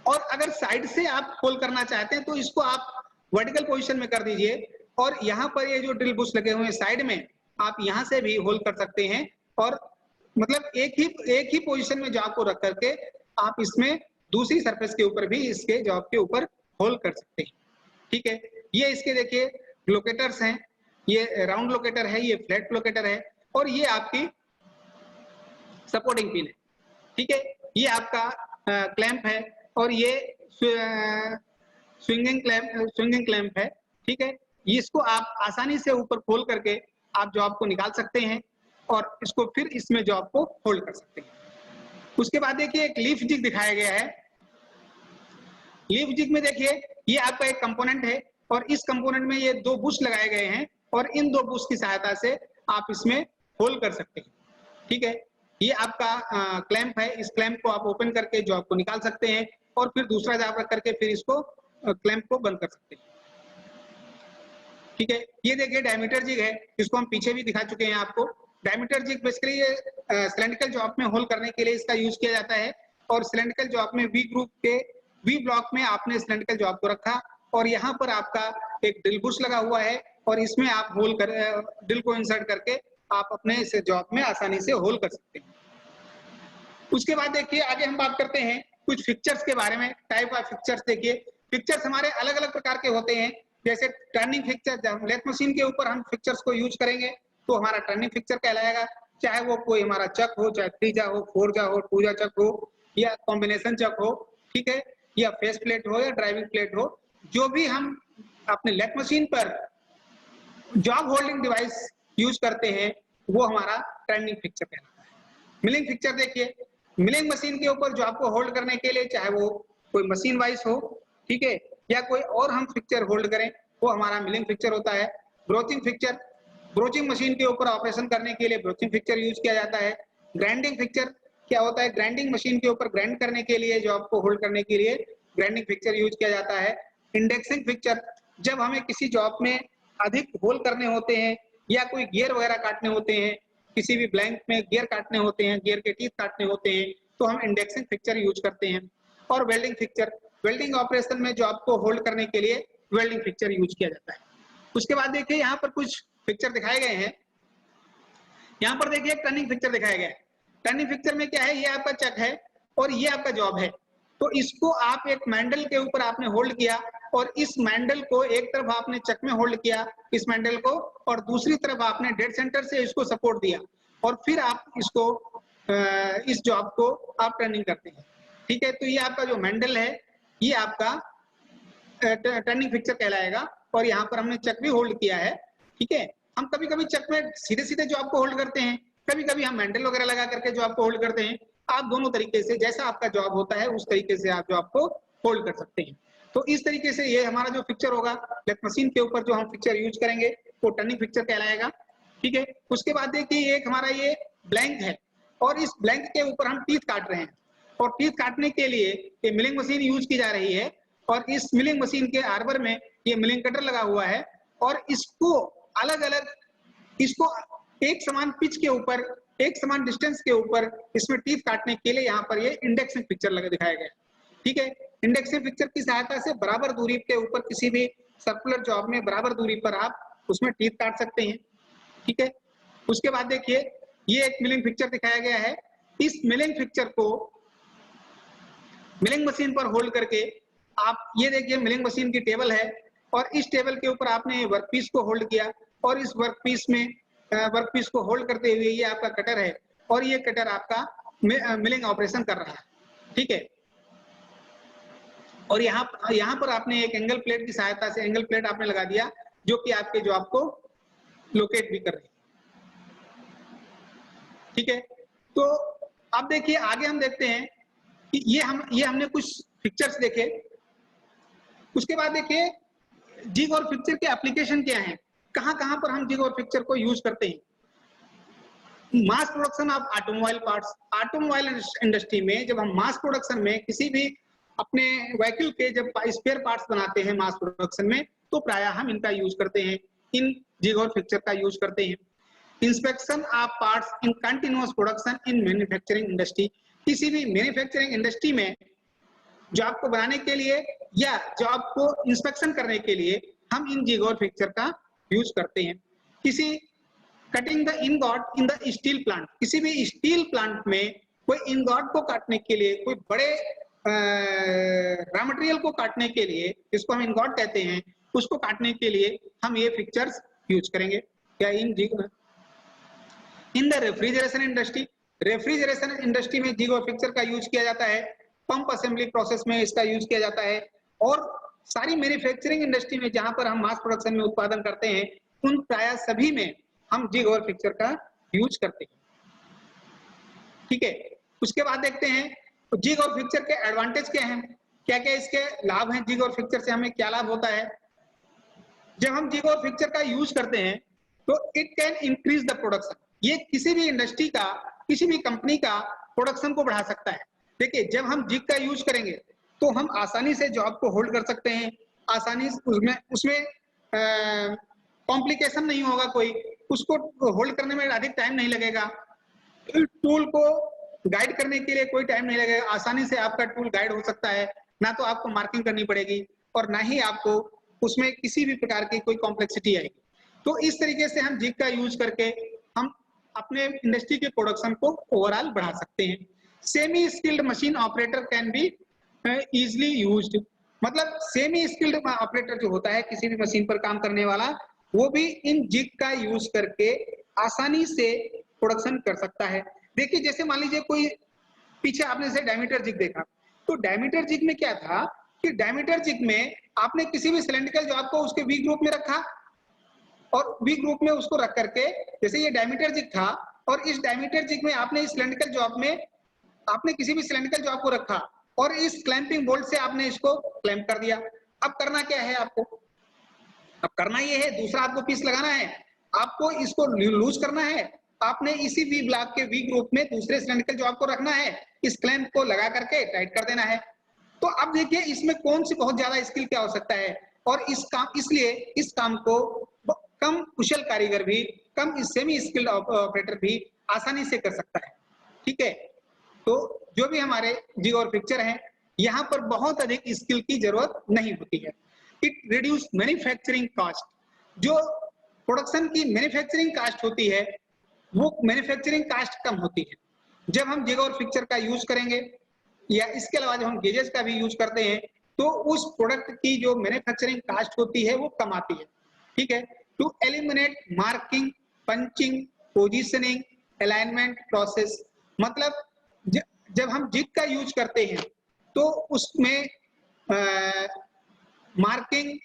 और अगर साइड से आप होल करना चाहते हैं तो इसको आप वर्टिकल पोजीशन में कर दीजिए, और यहाँ पर ये जो ड्रिल बुश लगे हुए हैं साइड में, आप यहाँ से भी होल कर सकते हैं, और मतलब एक ही पोजीशन में जॉब को रख करके आप इसमें दूसरी सरफेस के ऊपर भी इसके जॉब के ऊपर होल कर सकते हैं, ठीक है। ये इसके देखिए लोकेटर्स हैं, ये राउंड लोकेटर है, ये फ्लैट लोकेटर है, और ये आपकी सपोर्टिंग पिन है, ठीक है। ये आपका क्लैंप है, और ये स्विंगिंग क्लैंप है, ठीक है। इसको आप आसानी से ऊपर खोल करके आप जॉब को निकाल सकते हैं और इसको फिर इसमें जॉब को होल्ड कर सकते हैं। उसके बाद देखिए एक लीफ जिग दिखाया गया है। लीफ जिग में देखिए ये आपका एक कंपोनेंट है और इस कंपोनेंट में ये 2 बुश लगाए गए हैं और इन 2 बुश की सहायता से आप इसमें होल्ड कर सकते हैं। ठीक है, ये आपका क्लैंप है। इस क्लैंप को आप ओपन करके जॉब को निकाल सकते हैं और फिर दूसरा जॉब रख करके फिर इसको क्लैंप को बंद कर सकते हैं। ठीक है, ये देखिए डायमीटर जिग है, इसको हम पीछे भी दिखा चुके हैं आपको। डायमीटर जिग बेसिकली ये सिलेंड्रिकल जॉब में होल्ड करने के लिए इसका यूज किया जाता है और सिलेंड्रिकल जॉब में वी ग्रुप के वी ब्लॉक में आपने सिलेंड्रिकल जॉब को रखा और यहाँ पर आपका एक ड्रिल बुश लगा हुआ है और इसमें आप होल कर ड्रिल को इंसर्ट करके आप अपने इस जॉब में आसानी से होल कर सकते हैं। उसके बाद देखिए आगे हम बात करते हैं कुछ फिक्चर्स के बारे में। टाइप ऑफ फिक्चर्स देखिए, फिक्चर्स हमारे अलग अलग प्रकार के होते हैं। जैसे टर्निंग फिक्चर, जब लेथ मशीन के ऊपर हम फिक्चर्स को यूज करेंगे तो हमारा टर्निंग फिक्चर कहलाएगा, चाहे वो कोई हमारा चक हो, चाहे 3 हो, 4 हो, 2 चक हो या कॉम्बिनेशन चक हो, ठीक है, या फेस प्लेट हो या ड्राइविंग प्लेट हो, जो भी हम अपने लेथ मशीन पर जॉब होल्डिंग डिवाइस यूज करते हैं वो हमारा टर्निंग फिक्चर कहलाता है। मिलिंग फिक्चर देखिए, मिलिंग मशीन के ऊपर जॉब को होल्ड करने के लिए चाहे वो कोई मशीन वाइज हो, ठीक है, या कोई और हम फिक्चर होल्ड करें वो हमारा मिलिंग फिक्चर होता है। ब्रोचिंग फिक्चर, ब्रोचिंग मशीन के ऊपर ऑपरेशन करने के लिए ब्रोचिंग फिक्चर यूज किया जाता है। ग्राइंडिंग फिक्चर क्या होता है, ग्राइंडिंग मशीन के ऊपर ग्राइंड करने के लिए जॉब को होल्ड करने के लिए ग्राइंडिंग फिक्चर यूज किया जाता है। इंडेक्सिंग फिक्चर, जब हमें किसी जॉब में अधिक होल करने होते हैं या कोई गियर वगैरह काटने होते हैं, किसी भी ब्लैंक में गियर काटने होते हैं, गियर के टीथ काटने होते हैं, तो हम इंडेक्सिंग फिक्चर यूज करते हैं। और वेल्डिंग फिक्चर, वेल्डिंग ऑपरेशन में जॉब को होल्ड करने के लिए वेल्डिंग फिक्चर यूज किया जाता है। उसके बाद देखिए यहाँ पर कुछ पिक्चर दिखाए गए हैं। यहाँ पर देखिए टर्निंग पिक्चर दिखाया गया है। टर्निंग पिक्चर में क्या है, ये आपका चक है और ये आपका जॉब है। तो इसको आप एक मैंडल के ऊपर आपने होल्ड किया और इस मैंडल को एक तरफ आपने चक में होल्ड किया इस मैंडल को और दूसरी तरफ आपने डेड सेंटर से इसको सपोर्ट दिया और फिर आप इसको इस जॉब को आप टर्निंग करते हैं। ठीक है, तो ये आपका जो मैंडल है ये आपका टर्निंग पिक्चर कहलाएगा और यहाँ पर हमने चक भी होल्ड किया है। ठीक है, हम कभी कभी चक में सीधे सीधे जॉब को होल्ड करते हैं, कभी कभी हम मैंडल वगैरह लगा करके जॉब को होल्ड करते हैं। आप दोनों तरीके से, जैसा आपका जॉब होता है उस तरीके से आप जॉब को होल्ड कर सकते हैं। तो इस तरीके से ये हमारा जो पिक्चर होगा लेथ मशीन के ऊपर जो हम पिक्चर यूज करेंगे वो टर्निंग पिक्चर कहलाएगा। ठीक है, उसके बाद देखिए एक हमारा ये ब्लैंक है और इस ब्लैंक के ऊपर हम टीथ काट रहे हैं और टीथ काटने के लिए ये मिलिंग मशीन यूज की जा रही है और इस मिलिंग मशीन के आर्बर में ये मिलिंग कटर लगा हुआ है और इसको अलग अलग, इसको एक समान पिच के ऊपर, एक समान डिस्टेंस के ऊपर इसमें टीथ काटने के लिए यहाँ पर ये इंडेक्सिंग पिक्चर लगा दिखाया गया है। ठीक है, इंडेक्सिंग पिक्चर की सहायता से बराबर दूरी के ऊपर किसी भी सर्कुलर जॉब में बराबर दूरी पर आप उसमें टीथ काट सकते हैं। ठीक है, उसके बाद देखिए ये एक मिलिंग पिक्चर दिखाया गया है। इस मिलिंग पिक्चर को मिलिंग मशीन पर होल्ड करके आप ये देखिए मिलिंग मशीन की टेबल है और इस टेबल के ऊपर आपने वर्कपीस को होल्ड किया और इस वर्कपीस में वर्कपीस को होल्ड करते हुए ये आपका कटर है और ये कटर आपका मिलिंग ऑपरेशन कर रहा है। ठीक है, और यहाँ पर आपने एक एंगल प्लेट की सहायता से एंगल प्लेट आपने लगा दिया जो कि आपके जॉब को लोकेट भी कर रही है। ठीक है, तो अब देखिए आगे हम देखते हैं कि ये हमने कुछ पिक्चर्स देखे। उसके बाद देखिए जिग और पिक्चर के एप्लीकेशन क्या हैं, कहां पर हम जिग और पिक्चर को यूज करते हैं। Mass production of automobile parts, automobile industry में जब हम मास प्रोडक्शन में किसी भी अपने व्हीकल के जब स्पेयर पार्ट्स बनाते हैं मास प्रोडक्शन में तो प्रायः हम इनका यूज करते हैं, इन जिग और पिक्चर का यूज करते हैं। Inspection of parts in continuous production in manufacturing industry, किसी भी मैन्युफैक्चरिंग इंडस्ट्री में जॉब को बनाने के लिए या जॉब को इंस्पेक्शन करने के लिए हम इन जिग और पिक्चर का यूज करते हैं। किसी cutting the ingot in the steel plant, किसी भी स्टील प्लांट में कोई इनगॉट को काटने के लिए, कोई बड़े रॉ मटेरियल को काटने के लिए, जिसको हम इनगॉट कहते हैं, उसको काटने के लिए हम ये पिक्चर्स यूज करेंगे। या in the refrigeration industry, refrigeration industry में जिग और पिक्चर का यूज किया जाता है। पंप असेंबली प्रोसेस में इसका यूज किया जाता है और सारी मैन्युफैक्चरिंग इंडस्ट्री में जहां पर हम मास प्रोडक्शन में उत्पादन करते हैं, उन प्राय सभी में हम जिग और फिक्सचर का यूज करते हैं। ठीक है, उसके बाद देखते हैं तो जिग और फिक्सचर के एडवांटेज क्या हैं, क्या क्या इसके लाभ हैं, जिग और फिक्सचर से हमें क्या लाभ होता है। जब हम जिग और फिक्सचर का यूज करते हैं तो it can increase the production, ये किसी भी इंडस्ट्री का, किसी भी कंपनी का प्रोडक्शन को बढ़ा सकता है। देखिए, जब हम जिग का यूज करेंगे तो हम आसानी से जॉब को होल्ड कर सकते हैं, आसानी से उसमें कॉम्प्लिकेशन नहीं होगा, कोई उसको होल्ड करने में अधिक टाइम नहीं लगेगा, टूल को गाइड करने के लिए कोई टाइम नहीं लगेगा, आसानी से आपका टूल गाइड हो सकता है, ना तो आपको मार्किंग करनी पड़ेगी और ना ही आपको उसमें किसी भी प्रकार की कोई कॉम्प्लेक्सिटी आएगी। तो इस तरीके से हम जिग का यूज करके हम अपने इंडस्ट्री के प्रोडक्शन को ओवरऑल बढ़ा सकते हैं। Semi skilled machine operator can be easily used, मतलब सेमी स्किल्ड ऑपरेटर जो होता है किसी भी मशीन पर काम करने वाला, वो भी इन जिग का यूज करके आसानी से प्रोडक्शन कर सकता है। देखिए, जैसे मान लीजिए कोई पीछे आपने जैसे डायमीटर जिग देखा, तो डायमीटर जिग में क्या था कि डायमीटर जिग में आपने किसी भी सिलेंड्रिकल जॉब को उसके वी ग्रुप में रखा और वी ग्रुप में उसको रख करके, जैसे ये डायमीटर जिग था और इस डायमीटर जिग में आपने इस सिलेंड्रिकल जॉब में आपने किसी भी सिलेंड्रिकल जॉब को रखा और इस क्लैंपिंग बोल्ट से आपने इसको क्लैंप कर दिया। अब करना क्या है आपको, अब करना ये है, दूसरा आपको पीस लगाना है, आपको इसको लूज करना है, आपने इसी वी ब्लॉक के वी ग्रुप में दूसरे सिलेंड्रिकल जॉब को रखना है, इस क्लैंप को लगा करके टाइट कर देना है। तो अब देखिए इसमें कौन सी बहुत ज्यादा स्किल क्या हो सकता है, और इस काम, इसलिए इस काम को कम कुशल कारीगर भी, कम सेमी स्किल्ड ऑपरेटर भी आसानी से कर सकता है। ठीक है, तो जो भी हमारे जिग और फिक्सचर हैं, यहाँ पर बहुत अधिक स्किल की जरूरत नहीं होती है। इट रिड्यूस मैन्युफैक्चरिंग कॉस्ट, जो प्रोडक्शन की मैन्युफैक्चरिंग कॉस्ट होती है वो मैन्युफैक्चरिंग कॉस्ट कम होती है जब हम जिग और फिक्सचर का यूज करेंगे, या इसके अलावा जब हम गेजेस का भी यूज करते हैं तो उस प्रोडक्ट की जो मैन्युफैक्चरिंग कॉस्ट होती है वो कम आती है। ठीक है, to eliminate marking, punching, positioning, alignment process, मतलब जब हम जिग का यूज करते हैं तो उसमें मार्किंग,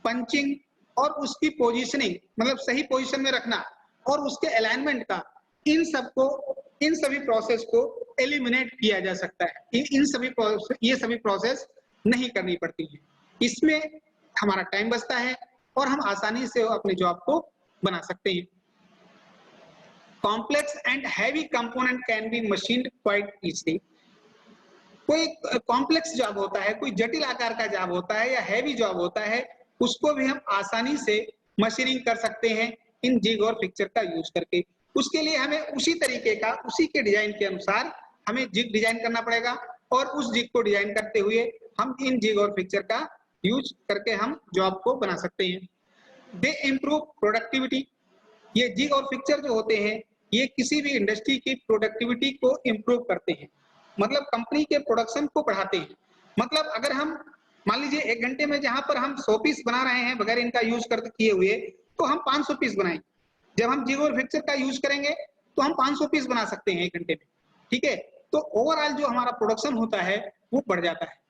पंचिंग और उसकी पोजीशनिंग, मतलब सही पोजीशन में रखना और उसके अलाइनमेंट का, इन सभी प्रोसेस को एलिमिनेट किया जा सकता है। ये सभी प्रोसेस नहीं करनी पड़ती है, इसमें हमारा टाइम बचता है और हम आसानी से अपने जॉब को बना सकते हैं। Complex and heavy component can be machined quite easily, कोई कॉम्प्लेक्स जॉब होता है, कोई जटिल आकार का जॉब होता है या हैवी जॉब होता है, उसको भी हम आसानी से मशीनिंग कर सकते हैं इन जिग और फिक्सचर का यूज करके। उसके लिए हमें उसी तरीके का, उसी के डिजाइन के अनुसार हमें जिग डिजाइन करना पड़ेगा और उस जिग को डिजाइन करते हुए हम इन जिग और फिक्सचर का यूज करके हम जॉब को बना सकते हैं। दे इम्प्रूव प्रोडक्टिविटी, ये जिग और फिक्सचर जो होते हैं ये किसी भी इंडस्ट्री की प्रोडक्टिविटी को इम्प्रूव करते हैं, मतलब कंपनी के प्रोडक्शन को बढ़ाते हैं। मतलब अगर हम मान लीजिए 1 घंटे में जहां पर हम 100 पीस बना रहे हैं बगैर इनका यूज कर किए हुए, तो हम 500 पीस बनाएंगे। जब हम जिग और फिक्सचर का यूज करेंगे तो हम 500 पीस बना सकते हैं 1 घंटे में। ठीक है, तो ओवरऑल जो हमारा प्रोडक्शन होता है वो बढ़ जाता है।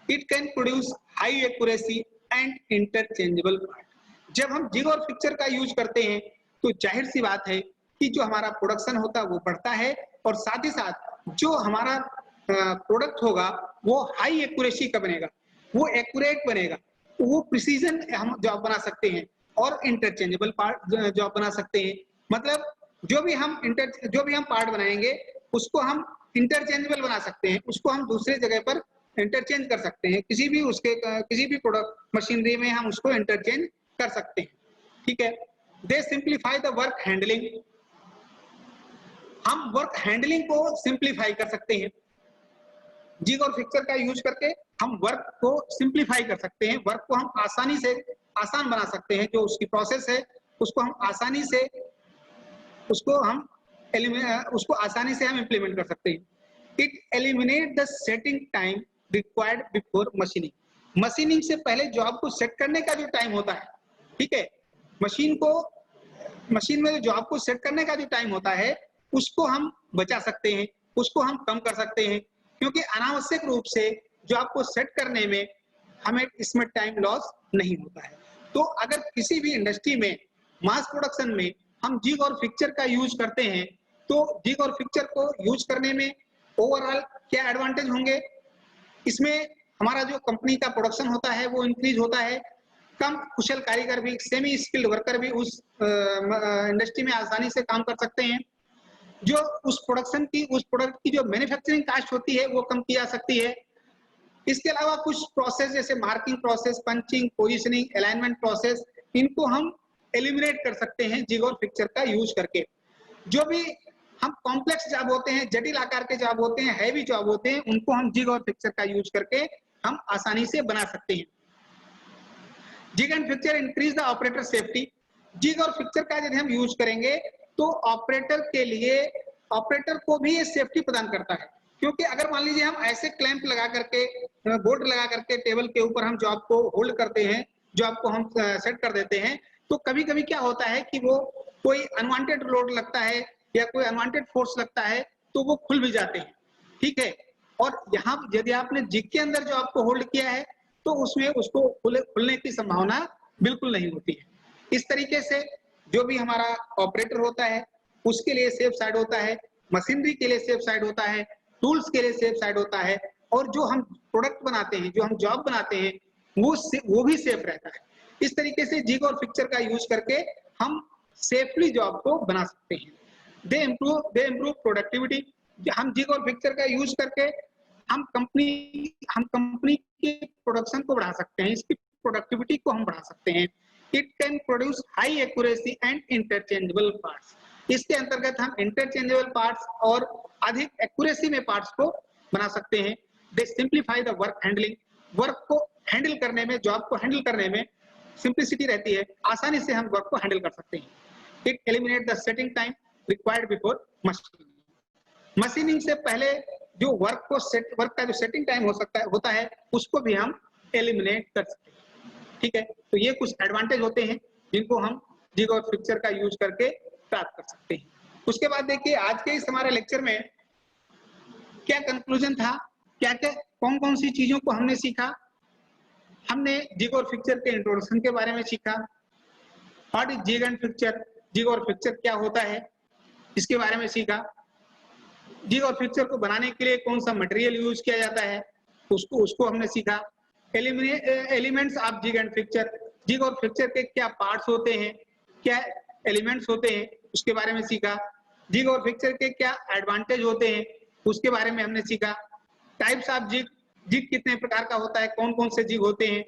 It can produce high accuracy and interchangeable part, जब हम जिग और फिक्सचर का यूज करते हैं तो जाहिर सी बात है कि जो हमारा प्रोडक्शन होता है वो बढ़ता है और साथ ही साथ जो हमारा प्रोडक्ट होगा वो हाई एक्यूरेसी का बनेगा, वो एक्यूरेट बनेगा, वो प्रिसीजन हम जॉब बना सकते हैं और इंटरचेंजेबल पार्ट जॉब बना सकते हैं। मतलब जो भी हम पार्ट बनाएंगे उसको हम इंटरचेंजेबल बना सकते हैं, उसको हम दूसरे जगह पर इंटरचेंज कर सकते हैं, किसी भी प्रोडक्ट मशीनरी में हम उसको इंटरचेंज कर सकते हैं। ठीक है, दे सिंप्लीफाई द वर्क हैंडलिंग, हम वर्क हैंडलिंग को सिंप्लीफाई कर सकते हैं। जिग और फिक्सचर का यूज करके हम वर्क को सिंप्लीफाई कर सकते हैं, वर्क को हम आसानी से आसान बना सकते हैं, जो उसकी प्रोसेस है उसको हम आसानी से हम इंप्लीमेंट कर सकते हैं। It eliminate the setting time required before machining, machining से पहले जॉब को सेट करने का जो टाइम होता है, ठीक है, मशीन में जो जॉब को सेट करने का जो टाइम होता है उसको हम बचा सकते हैं, उसको हम कम कर सकते हैं, क्योंकि अनावश्यक रूप से जॉब को सेट करने में हमें इसमें टाइम लॉस नहीं होता है। तो अगर किसी भी इंडस्ट्री में मास प्रोडक्शन में हम जिग और फिक्सचर का यूज करते हैं, तो जिग और फिक्सचर को यूज करने में ओवरऑल क्या एडवांटेज होंगे? इसमें हमारा जो कंपनी का प्रोडक्शन होता है वो इंक्रीज होता है, कम कुशल कारीगर भी, सेमी स्किल्ड वर्कर भी उस इंडस्ट्री में आसानी से काम कर सकते हैं। जो उस प्रोडक्ट की जो मैन्युफैक्चरिंग कॉस्ट होती है वो कम की जा सकती है। इसके अलावा कुछ प्रोसेस जैसे marking process, punching, positioning, alignment process, इनको हम एलिमिनेट कर सकते हैं जिग और फिक्सचर का यूज करके। जो भी हम कॉम्प्लेक्स जॉब होते हैं, जटिल आकार के जॉब होते हैं, हैवी जॉब होते हैं, उनको हम जिग और फिक्सचर का यूज करके हम आसानी से बना सकते हैं। Jig and fixture increase the operator safety. Jig और फिक्सचर का यदि हम यूज करेंगे तो ऑपरेटर के लिए, ऑपरेटर को भी ये सेफ्टी प्रदान करता है, क्योंकि अगर मान लीजिए हम ऐसे क्लैंप लगा करके, बोर्ड लगा करके टेबल के ऊपर हम जॉब को होल्ड करते हैं, जॉब को हम सेट कर देते हैं, तो कभी कभी क्या होता है कि वो कोई अनवांटेड लोड लगता है या कोई अनवांटेड फोर्स लगता है तो वो खुल भी जाते हैं, ठीक है। और यहाँ यदि आपने जिग के अंदर जॉब को होल्ड किया है तो उसमें उसको खुलने की संभावना बिल्कुल नहीं होती है। इस तरीके से जो भी हमारा ऑपरेटर होता है उसके लिए सेफ साइड होता है, मशीनरी के लिए सेफ साइड होता है, टूल्स के लिए सेफ साइड होता है, और जो हम प्रोडक्ट बनाते हैं, जो हम जॉब बनाते हैं, वो भी सेफ रहता है। इस तरीके से जिग और फिक्सचर का यूज करके हम सेफली जॉब को बना सकते हैं। दे इम्प्रूव प्रोडक्टिविटी। हम जिग और फिक्सचर का यूज करके हम कंपनी के प्रोडक्शन को बढ़ा सकते हैं, इसकी प्रोडक्टिविटी को हम बढ़ा सकते हैं। It can produce high accuracy and interchangeable parts. इसके अंतर्गत हम इंटरचेंजेबल पार्ट्स और अधिक एक्यूरेसी में पार्ट्स को बना सकते हैं। They simplify the work handling. Work को हैंडल करने में, जॉब को हैंडल करने में सिंप्लिसिटी रहती है, आसानी से हम वर्क को हैंडल कर सकते हैं। It eliminate the setting time required before machining. Machining से पहले जो वर्क का जो सेटिंग टाइम होता है उसको भी हम एलिमिनेट कर सकते हैं, ठीक है। तो ये कुछ एडवांटेज होते हैं जिनको हम जिग और फिक्सचर का यूज करके प्राप्त कर सकते हैं। उसके बाद देखिए आज के इस हमारे लेक्चर में क्या कंक्लूजन था, क्या क्या कौन कौन सी चीजों को हमने सीखा। हमने जिग और फिक्सचर के इंट्रोडक्शन के बारे में सीखा। What is jig and fixture, jig और फिक्सचर क्या होता है इसके बारे में सीखा। जिग और फिक्सचर को बनाने के लिए कौन सा मटेरियल यूज किया जाता है उसको हमने सीखा। Elements of jig and fixture, jig और फिक्सचर के क्या पार्ट्स होते हैं, क्या एलिमेंट्स होते हैं, उसके बारे में सीखा। जिग और फिक्सचर के क्या एडवांटेज होते हैं उसके बारे में हमने सीखा। टाइप्स ऑफ जिग, जिग कितने प्रकार का होता है, कौन कौन से जिग होते हैं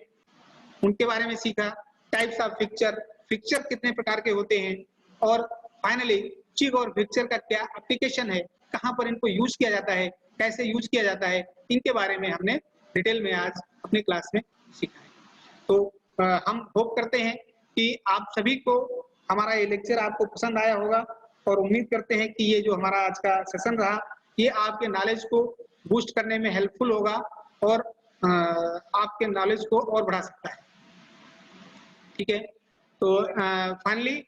उनके बारे में सीखा। टाइप्स ऑफ फिक्सचर, फिक्सचर कितने प्रकार के होते हैं, और फाइनली जिग और फिक्सचर का क्या एप्लीकेशन है, कहाँ पर इनको यूज किया जाता है, कैसे यूज किया जाता है, इनके बारे में हमने डिटेल में आज अपनी क्लास में सीखा है। तो हम होप करते हैं कि आप सभी को हमारा ये लेक्चर आपको पसंद आया होगा, और उम्मीद करते हैं कि ये जो हमारा आज का सेशन रहा ये आपके नॉलेज को बूस्ट करने में हेल्पफुल होगा और आपके नॉलेज को और बढ़ा सकता है, ठीक है। तो फाइनली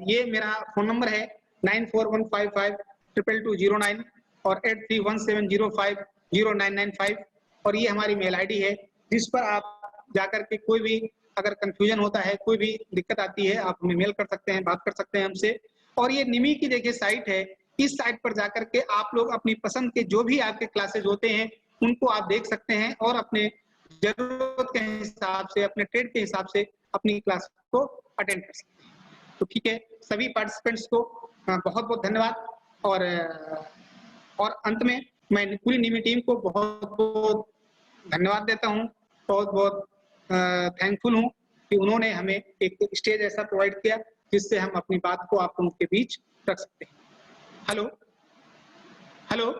ये मेरा फोन नंबर है 9415522209 और 8317050995, और ये हमारी मेल आईडी है जिस पर आप जाकर के कोई भी अगर कंफ्यूजन होता है, कोई भी दिक्कत आती है, आप हमें मेल कर सकते हैं, बात कर सकते हैं हमसे। और ये निमी की देखिए साइट है, इस साइट पर जाकर के आप लोग अपनी पसंद के जो भी आपके क्लासेज होते हैं उनको आप देख सकते हैं और अपने जरूरत के हिसाब से, अपने ट्रेड के हिसाब से अपनी क्लास को अटेंड कर सकते हैं। तो ठीक है, सभी पार्टिसिपेंट्स को बहुत बहुत धन्यवाद, और अंत में मैं पूरी निमी टीम को बहुत बहुत धन्यवाद देता हूँ, बहुत बहुत थैंकफुल हूँ कि उन्होंने हमें एक स्टेज ऐसा प्रोवाइड किया जिससे हम अपनी बात को आप उनके बीच रख सकते हैं। Hello hello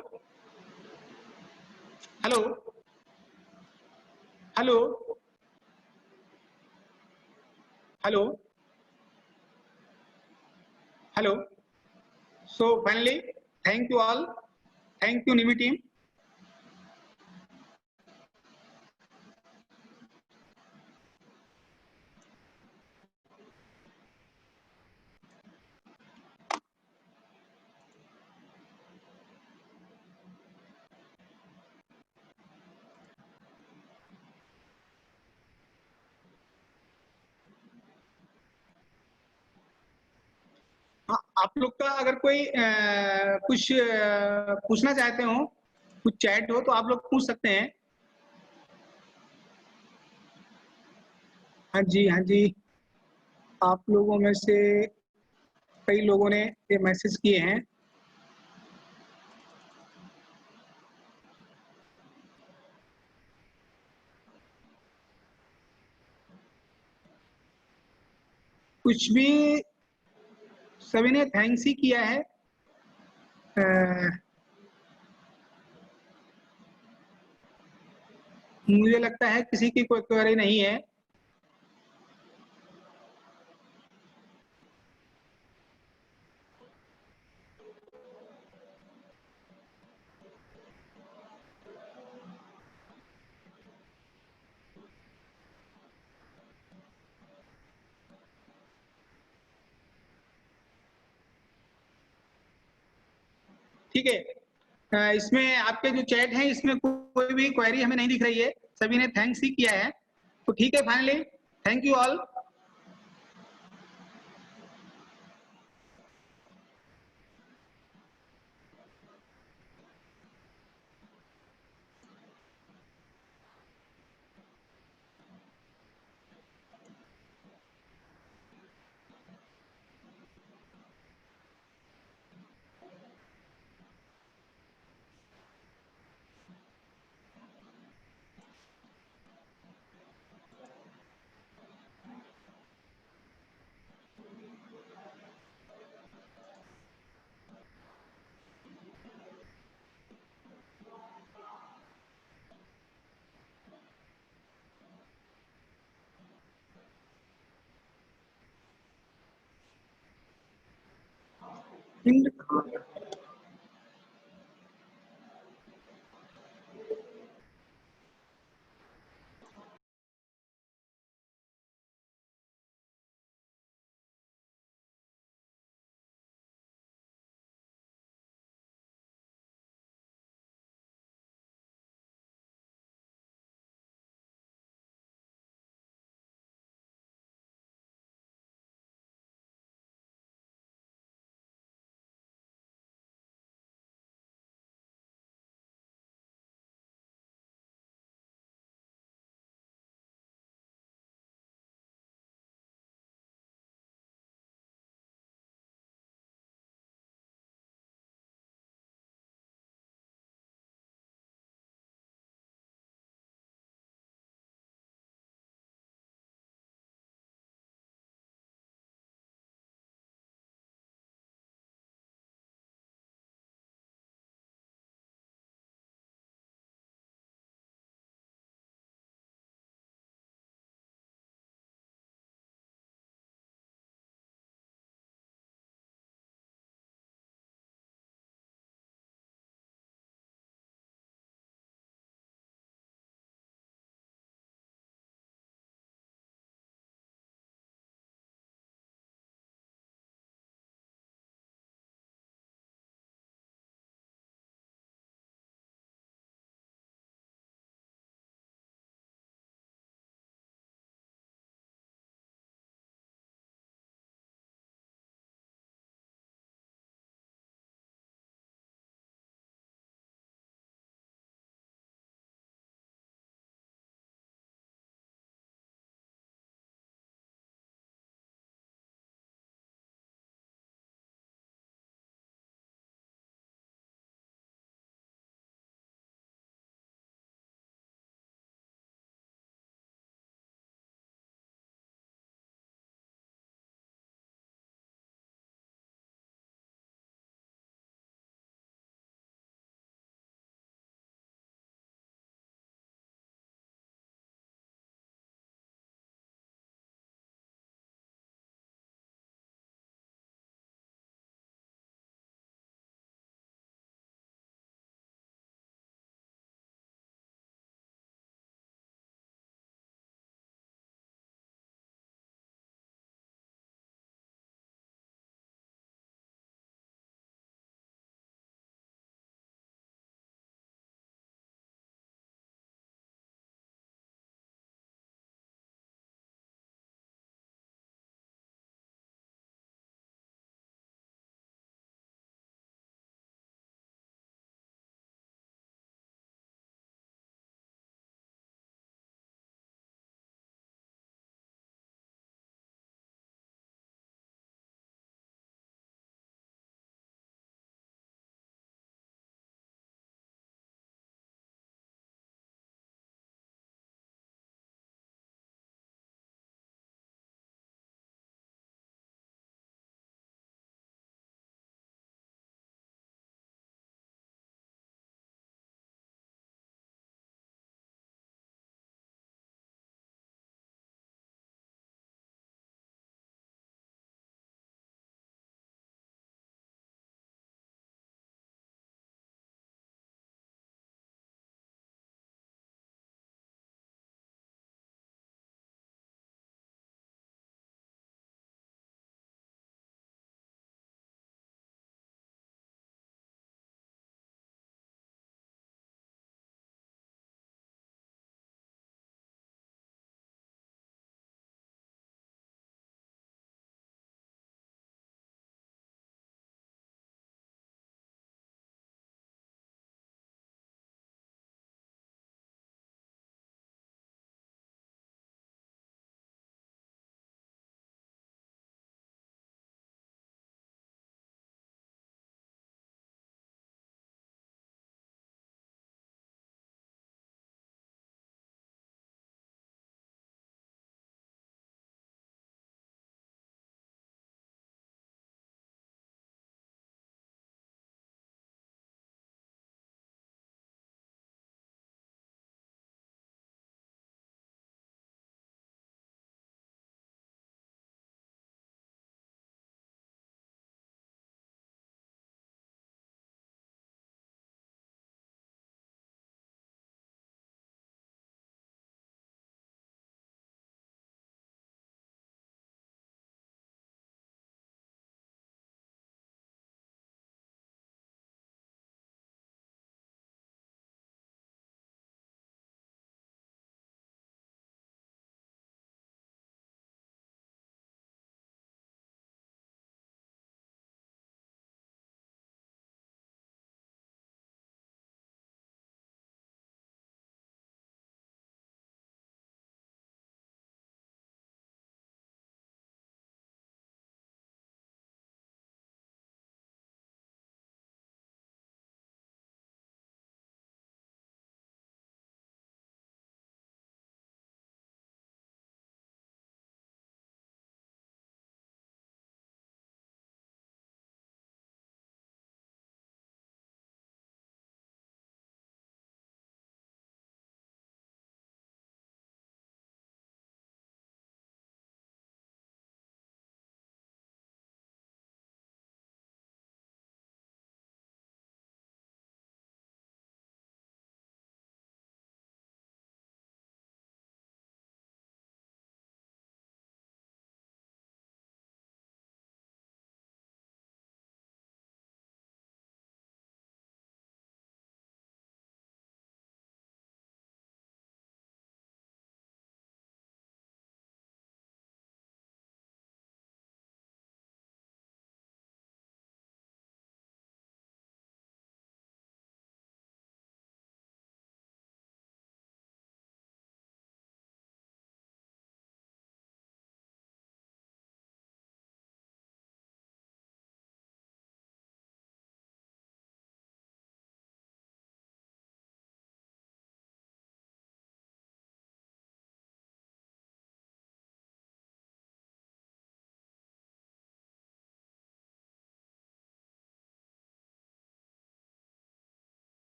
hello hello hello hello. So finally, thank you all. Thank you, Nimi team. आप लोग का अगर कोई कुछ पूछना चाहते हो, कुछ चैट हो तो आप लोग पूछ सकते हैं। हाँ जी, हाँ जी। आप लोगों में से कई लोगों ने ये मैसेज किए हैं। कुछ भी सभी ने थैंक्स ही किया है। मुझे लगता है किसी की कोई क्वेरी नहीं है। ठीक है। इसमें आपके जो चैट है इसमें कोई भी क्वेरी हमें नहीं दिख रही है, सभी ने थैंक्स ही किया है। तो ठीक है, फाइनली थैंक यू ऑल।